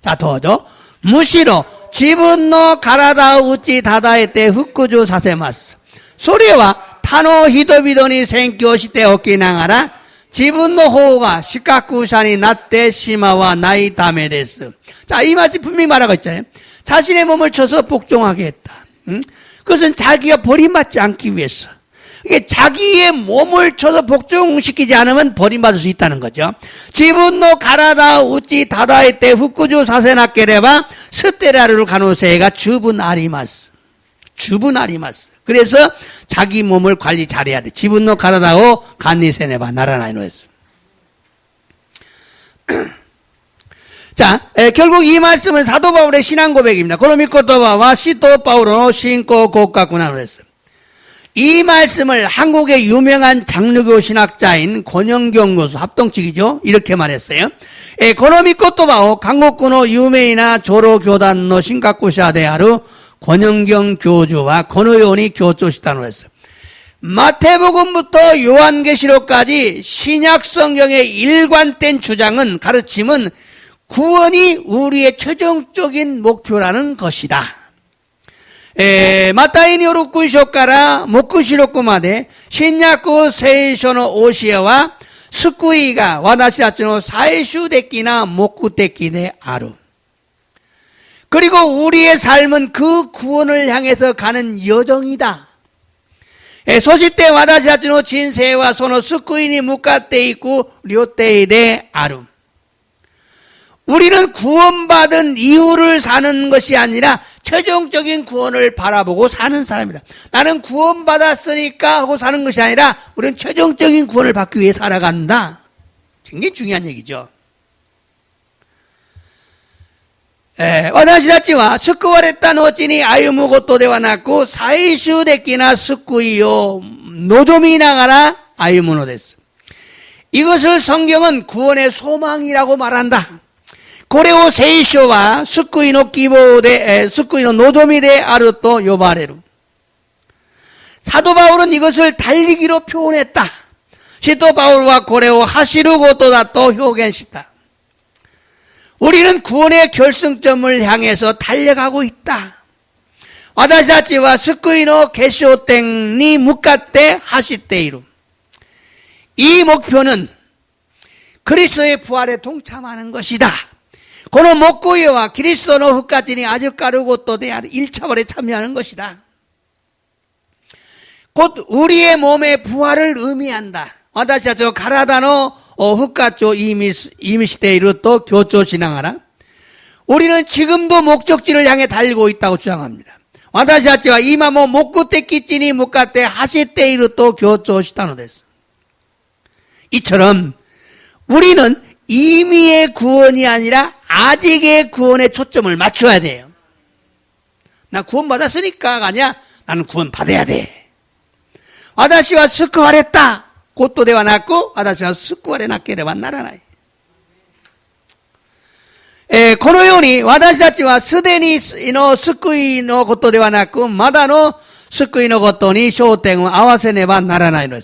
자, 도저. 무시로 自分の体を打ち叩いて復讐させます。それは他の人々に宣教しておきながら自分の方が失格者になってしまわないためです。 자, 이 말이 분명히 말하고 있잖아요. 자신의 몸을 쳐서 복종하게 했다. 그것은 자기가 버림받지 않기 위해서. 이게 자기의 몸을 쳐서 복종시키지 않으면 버림받을 수 있다는 거죠. 自分の体を打ち叩いて復讐させなければ捨てられる可能性が十分あります。 그래서 자기 몸을 관리 잘해야 돼. 自分の体を管理せねばならないのです。 자, 결국 이 말씀은 사도 바울의 신앙 고백입니다. 고로미 코토바와 시토 바울의 신고 고각구나です. 이 말씀을 한국의 유명한 장르교 신학자인 권영경 교수, 합동측이죠. 이렇게 말했어요. 고노미 코토바오 한국의 유명한 조로 교단의 신각구샤である 권영경 교주와 권의원이 교조시다노 했어요. 마태복음부터 요한계시록까지 신약 성경의 일관된 주장은 가르침은 구원이 우리의 최종적인 목표라는 것이다. 마타이니 요르쿠쇼카라 모쿠시로쿠마데 신약구 세이쇼노 오시에와 스쿠이가 와다시다치노 사이슈데키나 모쿠데키데 아루. 그리고 우리의 삶은 그 구원을 향해서 가는 여정이다. 소시때 와다시다치노 진세와 소노 스쿠이니 무카테 있고 료테이데 아루. 우리는 구원받은 이유를 사는 것이 아니라 최종적인 구원을 바라보고 사는 사람이다. 나는 구원받았으니까 하고 사는 것이 아니라 우리는 최종적인 구원을 받기 위해 살아간다. 굉장히 중요한 얘기죠. 와다시다치와 스쿠와레타 노치니 아유무고토 데와 나고 사이슈데키나 스쿠이요 노조미 나가라 아유무노 데스. 이것을 성경은 구원의 소망이라고 말한다. 고레오 세이쇼와 스쿠이노 기보데 스쿠이노 노조미데 아르토 요바레루. 사도 바울은 이것을 달리기로 표현했다. 시토 바울과 고레오 하시루고토다 또 표현시다. 우리는 구원의 결승점을 향해서 달려가고 있다. 와다시다치와 스쿠이노 게쇼땡니 무카테 하시테이루. 이 목표는 그리스도의 부활에 동참하는 것이다. 고노 목구이와 그리스도노 후까지니 아주 까르고 또 대한 1차원에 참여하는 것이다. 곧 우리의 몸의 부활을 의미한다. 와다시다치와 가라다노 후까조 이미시테이루 또 교조 신앙하라. 우리는 지금도 목적지를 향해 달리고 있다고 주장합니다. 와다시다치와 이마모 목구테키치니 무카테 하시테이루 또 교조 시타노 데스. 이처럼 우리는 이미의 구원이 아니라 아직의 구원에 초점을 맞춰야 돼요. 나 구원 받았으니까가 아니야. 나는 구원 받아야 돼. 와다시와 스쿠와레타 고토 대와 났고 와다시와 스쿠와레 나케레와 나라나이. 고노요니 와다시다치와 스데니 이노 스쿠이노 고토 대와 났고 마다노 스쿠이노 고토니 쇼땡은 아와세네와 나라나이노.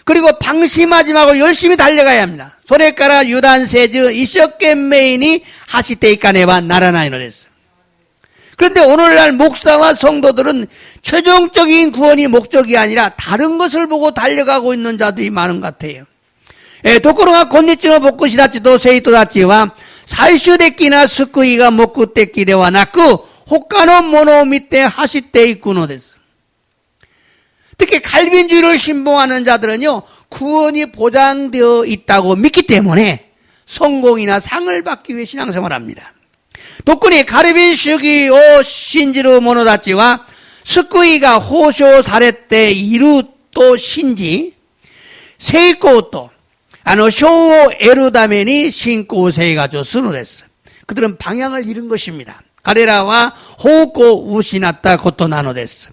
그리고 방심하지 말고 열심히 달려가야 합니다. 소레까라 유단세즈 이쇼케메이니 하시테이카네와 나라나이노레스. 그런데 오늘날 목사와 성도들은 최종적인 구원이 목적이 아니라 다른 것을 보고 달려가고 있는 자들이 많은 것 같아요. 도코로가 곤니치노 복구시다치도 세이토다치와 사이슈데키나 스쿠이가 모쿠테키데와 나쿠 호카노 모노 밑에 하시테이쿠노데스. 특히 갈빈주의를 신봉하는 자들은요, 구원이 보장되어 있다고 믿기 때문에 성공이나 상을 받기 위해 신앙생활을 합니다. 독군이 가르빈 슈기 오 신지루 모노다치와 스쿠이가 호쇼 사레떼 이루 또 신지 세이코 또 쇼 에루다메니 신코세이가죠 스누레스. 그들은 방향을 잃은 것입니다. 가레라와 호코 우시나타 고토 나노데스.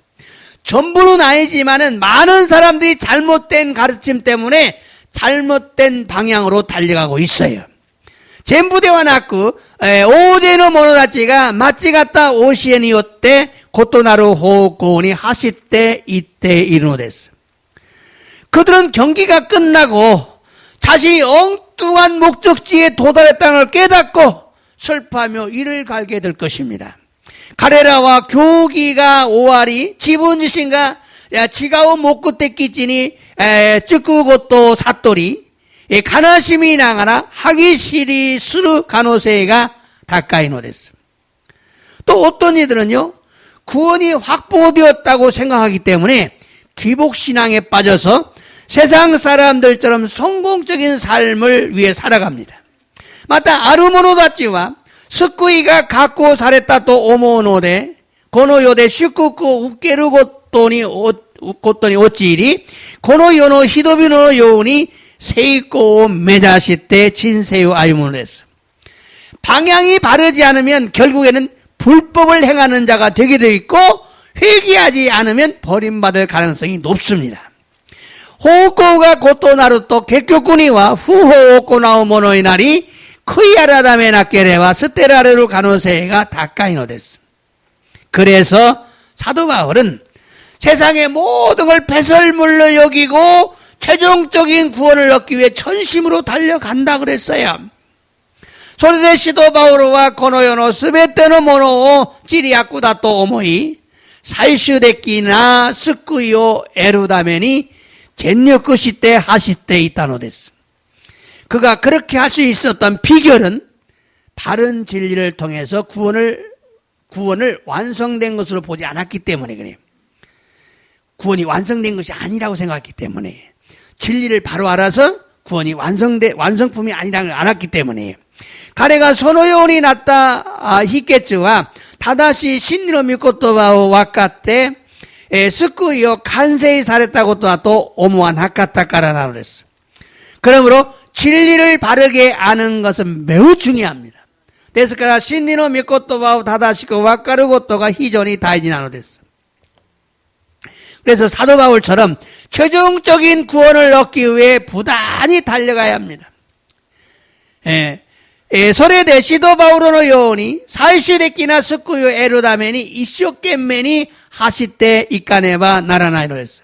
전부는 아니지만은 많은 사람들이 잘못된 가르침 때문에 잘못된 방향으로 달려가고 있어요. 젠부대와 나쿠 오제노 모노다치가 마치가타 오시에니요때 고토나루 호고니 하시때 이때 이르노데스. 그들은 경기가 끝나고 자신이 엉뚱한 목적지에 도달했다는 걸 깨닫고 슬퍼하며 이를 갈게 될 것입니다. 가레라와 교기가 오아리 지분지신가 지가오 모쿠테키치니 쯔쿠고토 사토리 가나심이 나가나 하기시리 스루 가노세가 다카이노데스. 또 어떤 이들은요, 구원이 확보되었다고 생각하기 때문에 기복신앙에 빠져서 세상 사람들처럼 성공적인 삶을 위해 살아갑니다. 마타 아르모노다치와 스쿠이가 갖고 살았다 또 오모노데 고노요데 슈쿠쿠 우케르 고토니 오찌리 고노요노 히도비노 요우니 세이코 메자시테 진세요 아유모노데스. 방향이 바르지 않으면 결국에는 불법을 행하는 자가 되게 되어 있고 회개하지 않으면 버림받을 가능성이 높습니다. 호코가 고토나루토 개교꾸니와 후호오코나오 모노이나리 크이아라다메 나케레와 스테라레루 가노세가 다카이노데스. 그래서 사도 바울은 세상의 모든 걸 배설물로 여기고 최종적인 구원을 얻기 위해 전심으로 달려간다 그랬어요. 소리대 시도 바오로와 고노요노 스베테노 모노 지리아쿠다 또 오모이 사이슈데키나 스쿠이오 에루다멘이 젠요쿠시테 하시테 있다노 데스. 그가 그렇게 할 수 있었던 비결은 바른 진리를 통해서 구원을 완성된 것으로 보지 않았기 때문에 그래요. 구원이 완성된 것이 아니라고 생각했기 때문에, 진리를 바로 알아서 구원이 완성품이 아니라는 걸 알았기 때문에,彼がそのようになった秘訣は正しい真理の御言葉を分かって救いを完成されたことだと思わなかったからなのです。 그러므로 진리를 바르게 아는 것은 매우 중요합니다. ですから真理の御言葉を正しく分かることが非常に大事なのです。 그래서 사도 바울처럼 최종적인 구원을 얻기 위해 부단히 달려가야 합니다. それでシドバウロのように最終的な救いを得るために一生懸命に走っていかねばならないのです。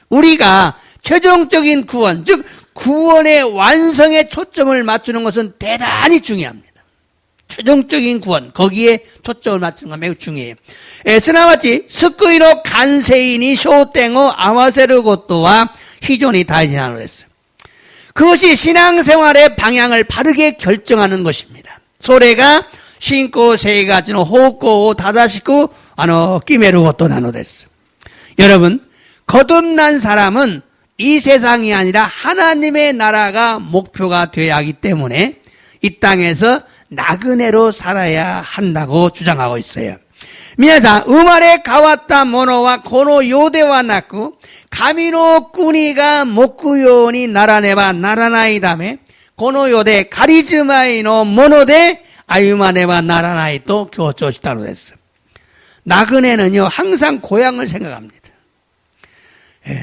우리가 최종적인 구원, 즉 구원의 완성에 초점을 맞추는 것은 대단히 중요합니다. 최종적인 구원, 거기에 초점을 맞추는 건 매우 중요해요. すなわち救いの完成に焦点を合わせることは非常に大事なのです。 그것이 신앙생활의 방향을 바르게 결정하는 것입니다. それが信仰生活の方向を正しく決めることなのです。 여러분, 거듭난 사람은 이 세상이 아니라 하나님의 나라가 목표가 되어야 하기 때문에 이 땅에서 나그네로 살아야 한다고 주장하고 있어요. 皆さん、生まれ変わった者はこの世ではなく神の国が目標にならねばならないため、この世で仮住まいのもので歩まねばならないと強調したのです。 나그네는요 항상 고향을 생각합니다.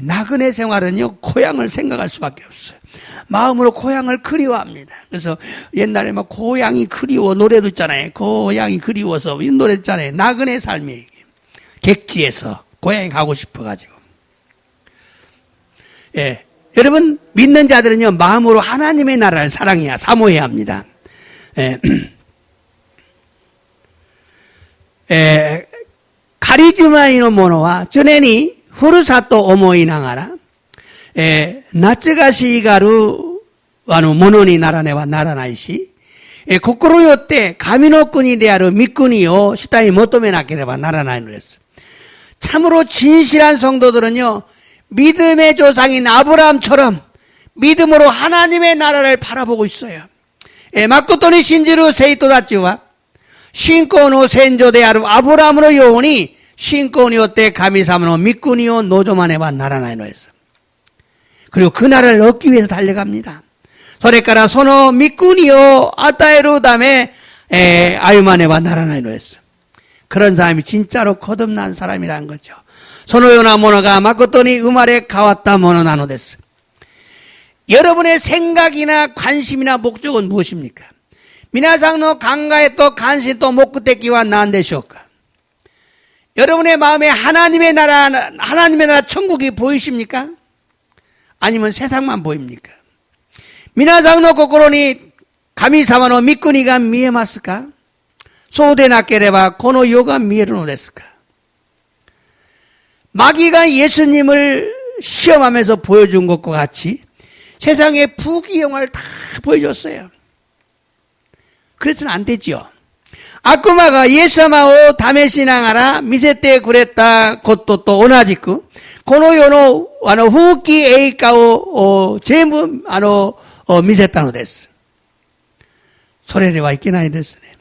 나그네 생활은요 고향을 생각할 수밖에 없어요. 마음으로 고향을 그리워합니다. 그래서 옛날에 막 고향이 그리워 노래도 있잖아요. 고향이 그리워서 이 노래 있잖아요. 나그네 삶이 객지에서 고향에 가고 싶어가지고. 예, 여러분 믿는 자들은요 마음으로 하나님의 나라를 사랑해야 사모해야 합니다. 카리즈마이노 모노와 전에니 후르사토 오모이 나가라. 夏がしがるものにならねばならないし、心よって神の国である御国を主に求めなければならないのです。 참으로 진실한 성도들은요 믿음의 조상인 아브라함처럼 믿음으로 하나님의 나라를 바라보고 있어요. 誠に信じる生徒たちは信仰の先祖であるアブラハムのように信仰によって神様の御国を望まねばならないのです。 그리고 그 나라를 얻기 위해서 달려갑니다. それからその御国を与えるため歩まねばならないのです。 그런 사람이 진짜로 거듭난 사람이라는 거죠. そのようなものが誠に生まれ変わったものなのです。 여러분의 생각이나 관심이나 목적은 무엇입니까? 皆さんの考えと関心と目的は何でしょうか? 여러분의 마음에 하나님의 나라 천국이 보이십니까? 아니면 세상만 보입니까? 皆さんの心に神様の御国が見えますか? そうでなければこの世が見えるのですか? 마귀가 예수님을 시험하면서 보여준 것과 같이 세상의 부귀영화를 다 보여줬어요. 그래서는 안 되죠. 악마가 예수様を試しながら見せてくれたことと同じくこの世の風紀栄華を全部見せたのです。それではいけないですね。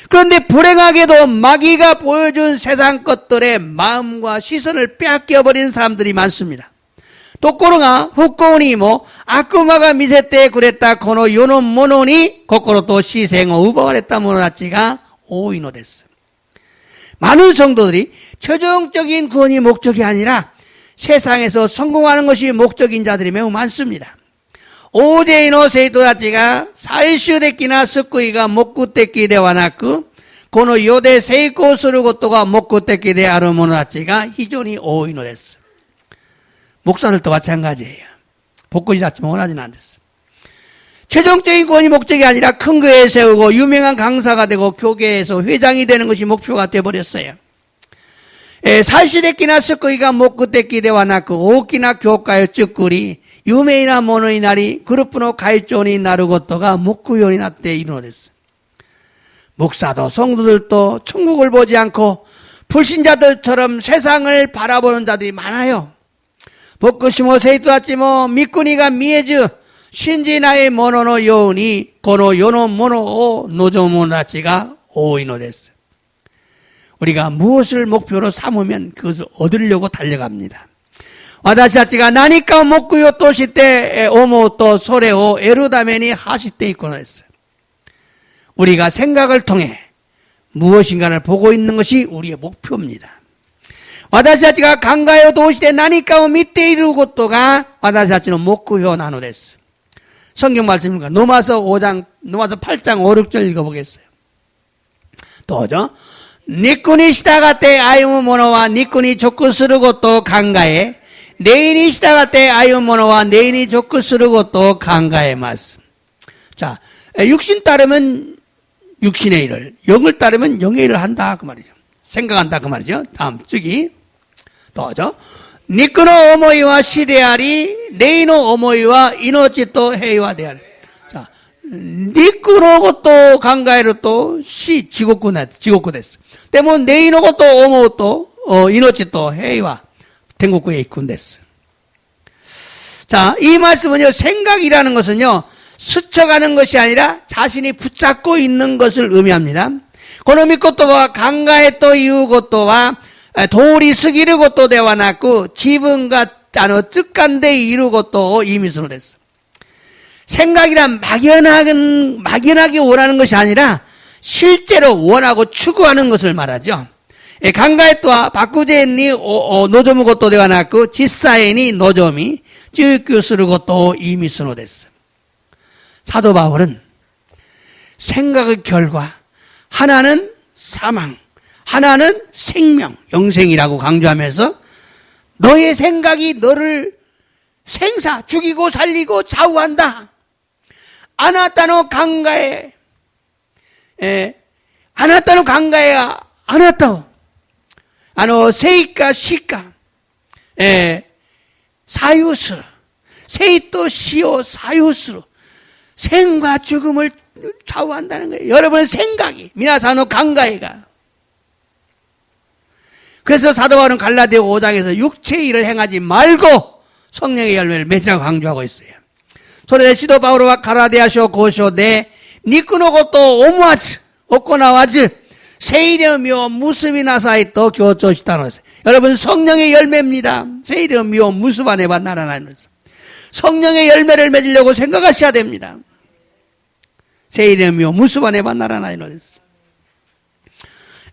그런데 불행하게도 마귀가 보여준 세상 것들의 마음과 시선을 빼앗겨버린 사람들이 많습니다. ところが不幸にも悪魔が見せてくれたこの世のものに心と視線を奪われた者たちが多いのです。 많은 성도들이 최종적인 구원이 목적이 아니라 세상에서 성공하는 것이 목적인 자들이 매우 많습니다. 大勢の生徒たちが最終的な救いが目的ではなく、この世で成功することが目的である者たちが非常に多いのです。목사들도 마찬가지예요. 복고지 자체も同じなんです。 최종적인 구원이 목적이 아니라 큰 교회 세우고 유명한 강사가 되고 교계에서 회장이 되는 것이 목표가 되어버렸어요. 最終的な救いが目的ではなく大きな教会を作り有名なものになりグループの会長になることが目標になっているのです。 목사도 성도들도 천국을 보지 않고 불신자들처럼 세상을 바라보는 자들이 많아요. 牧師も生徒たちも御国が見えず信じない者のようにこの世のものを望む者たちが多いのです。 우리가 무엇을 목표로 삼으면 그것을 얻으려고 달려갑니다. 私たちが何かを目標として思うとそれを得るために走っていくのです。 우리가 생각을 통해 무엇인가를 보고 있는 것이 우리의 목표입니다. 私たちが考えを通して何かを見ていることが私たちの目標なのです。 성경 말씀입니다. 로마서 8장 5, 6절 읽어보겠어요. 또죠. 肉に従って歩む者は肉に直することを考え、霊に従って歩む者は霊に直することを考えます。 자, 육신 따르면 육신의 일을, 영을 따르면 영의 일을 한다 그 말이죠. 생각한다 그 말이죠. 다음 주기 또죠. 肉の思いは死であり、霊の思いは命と平和である。 자, 肉のことを考えると死、地獄です。でも霊のことを思うと命と平和、天国へ行くんです。 자, 이 말씀은요, 생각이라는 것은요, 스쳐가는 것이 아니라 자신이 붙잡고 있는 것을 의미합니다. この御言葉は考えということは通り過ぎることではなく自分が直感でいることを意味するのです。 생각이란 막연하게 원하는 것이 아니라 실제로 원하고 추구하는 것을 말하죠. 考えとは漠然に望むことではなく実際に望み追求することを意味するのです。 사도 바울은 생각의 결과 하나는 사망, 하나는 생명, 영생이라고 강조하면서 너의 생각이 너를 죽이고 살리고 좌우한다. あなたの考えがあなたを生か死か左右する。生と死を左右する。 생과 죽음을 좌우한다는 거예요. 여러분의 생각이, 미나사노 강가해가. 그래서 사도 바울은 갈라디아 5장에서 육체의 일을 행하지 말고 성령의 열매를 맺으라고 강조하고 있어요. それで使徒パウロはガラテヤ書5章で肉のことを思わず行わず聖霊の実を結びなさいと強調したのです。 여러분 성령의 열매입니다.聖霊の実を結ばねばならないのです。 성령의 열매를 맺으려고 생각하셔야 됩니다.聖霊の実を結ばねばならないのです。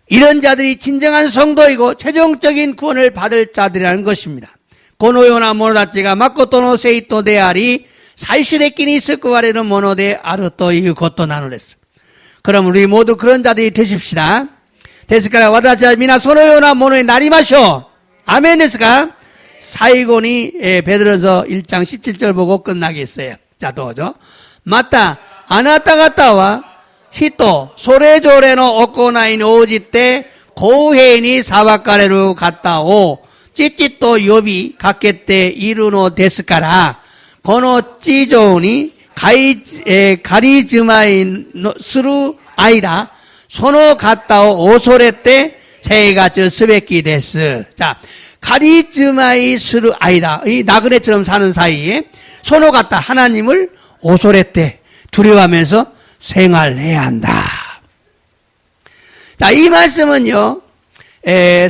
이런 자들이 진정한 성도이고 최종적인 구원을 받을 자들이라는 것입니다. このような者たちが誠の生徒であり最終的に救われるものであるということなのです。 그럼 우리 모두 그런 자들이 되십시다. ですから私たち皆そのようなものになりましょう。アメンですか?最後にベドロ전서 1장 17절 보고 끝나겠어요. 자, 도죠. またあなた方は人それぞれの行いに応じて公平に裁かれる方を父と呼びかけているのですから、この地上に仮住まいする間、その方を恐れて生活すべきです。 자,仮住まいする間, 이 나그네처럼 사는 사이에 서로 같다 하나님을恐れて 두려워하면서 생활해야 한다. 자, 이 말씀은요,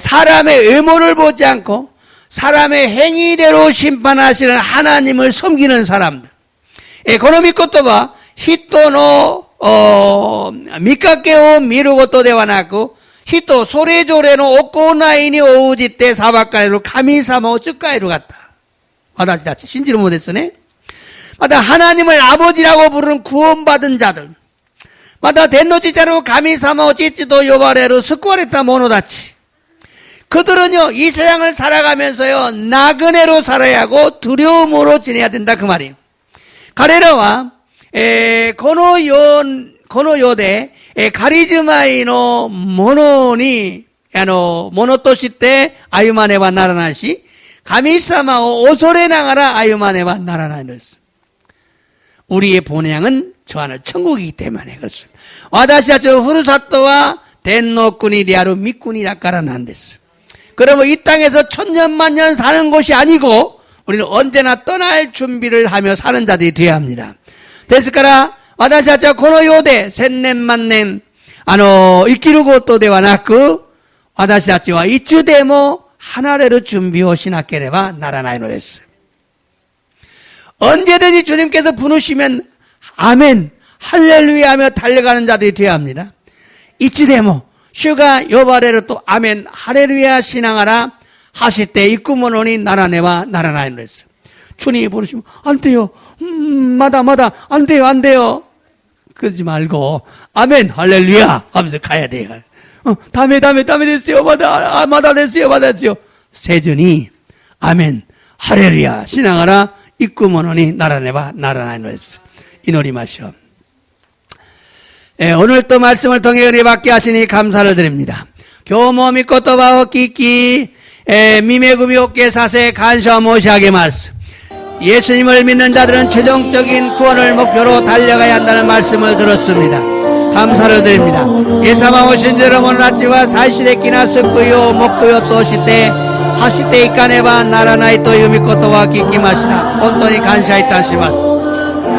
사람의 외모를 보지 않고 사람의 행위대로 심판하시는 하나님을 섬기는 사람들. この御言葉、人の見かけを見ることではなく、人それぞれの行いに応じて裁かれる神様を使える같다。私たち信じるものですね。また하나님을 아버지라고 부르는 구원받은 자들. また天の父なる神様を父と呼ばれる救われた者たち. 그들은요, 이 세상을 살아가면서요, 나그네로 살아야 하고 두려움으로 지내야 된다 그 말이에요. 彼らは、この世で、カリズマイのものに、ものとして歩まねばならないし、神様を恐れながら歩まねばならないのです. 우리의 본향은 저 하늘 천국이기 때문에 그렇습니다. 私たちのふるさとは天の国である御国だからなんです. 그러면 이 땅에서 천년만년 사는 것이 아니고 우리는 언제나 떠날 준비를 하며 사는 자들이 되어야 합니다. ですから私たちはこの世で千年万年生きることではなく私たちはいつでも離れる準備をしなければならないのです. 언제든지 주님께서 부르시면 아멘 할렐루야 하며 달려가는 자들이 되어야 합니다. 이치되모 주가 여바레로 또 아멘 할렐루야 신앙하라 하실 때 이꾸머노니 나라네와 나라나이노 했어요. 주님이 부르시면 안 돼요. 마다 안 돼요. 그러지 말고 아멘 할렐루야 하면서 가야 돼요. 다음에 됐어요. 마다 됐어요. 세전이 아멘 할렐루야 신앙하라 이꾸머노니 나라네와 나라나이노 했어요. 이 놀이 마셔. 오늘 또 말씀을 통해 은혜 받게 하시니 감사를 드립니다. 교모 믿고 또 바오 끼끼 미매구미 옥계 사세 간셔 모시하게 말씀. 예수님을 믿는 자들은 최종적인 구원을 목표로 달려가야 한다는 말씀을 들었습니다. 감사를 드립니다. 예사마 오신 대로 모나치와 사시레끼나 습구요 목구요 또 시대 하시대 이까네바 나라나이 또 유미코 또와 끼끼 마시다. 온돈이 간샤이타시마스.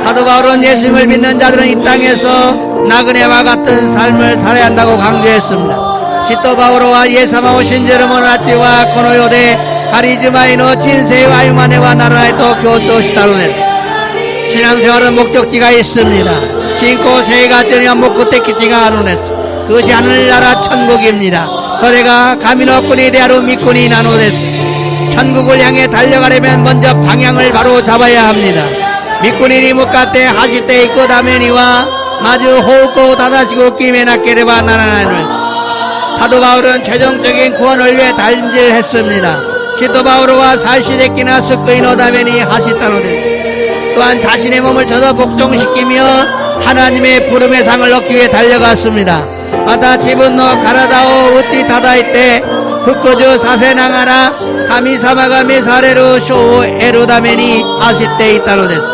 사도 바울은 예수님을 믿는 자들은 이 땅에서 나그네와 같은 삶을 살아야 한다고 강조했습니다. 시또 바오로와 예사마 오신 제르모나치와 코노요데 가리즈마이노 진세와 유마네와 나라에 또 교토시다로네스. 신앙생활은 목적지가 있습니다. 신고 세가 전혀 목구테키지가 아노네스. 그것이 하늘나라 천국입니다. 거래가 가미노꾼이 대하루 미꾼이 나노데스. 천국을 향해 달려가려면 먼저 방향을 바로 잡아야 합니다. 미꾼이 무카테 하시테 있고 다메니와 마주 호흡고 다다시고 끼메 낫게레바 나라나이노. 사도 바울은 최종적인 구원을 위해 달질했습니다. 시도 바울과 살시데끼나 스크이노 다메니 하시타노데. 또한 자신의 몸을 저도 복종시키며 하나님의 부름의 상을 얻기 위해 달려갔습니다. 마다 지분노 가라다오 우찌 다다이때 흑거주 사세나가라 가미사마가미 사레루 쇼 에루다메니 하시테 있다노데스.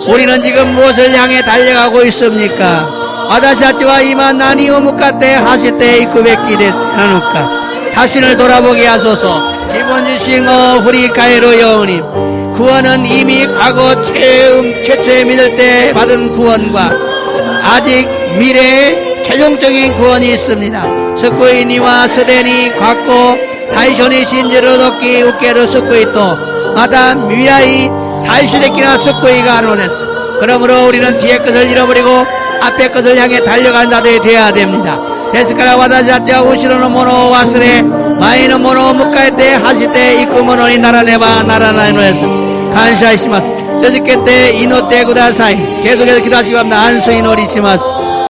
우리는 지금 무엇을 향해 달려가고 있습니까? 와다샤치와 이만 나니오 무카테 하시테 이쿠베키데 나누까. 자신을 돌아보게 하소서. 지본지싱어 후리카에로 여우님. 구원은 이미 과거 최초에 믿을 때 받은 구원과 아직 미래에 최종적인 구원이 있습니다. 스쿠이니와 스데니 과거 사이쇼니 신지로 도끼 우케르 스쿠이토 마다 미라이 사이슈데키나 스쿠이가 아노데스. 그러므로 우리는 뒤의 것을 잃어버리고 앞의 것을 향해 달려가는 자들이 되어야 됩니다. 데스카라 와다자자 우시로노 모노 와스레 마이노 모노 무카에테 하시테 이쿠모노니 나라네바 나라나이노에서 간샤이시마스. 저지께 때 이노 때 구다사이 계속해서 기도하시기 바랍니다. 안수이노리시마스.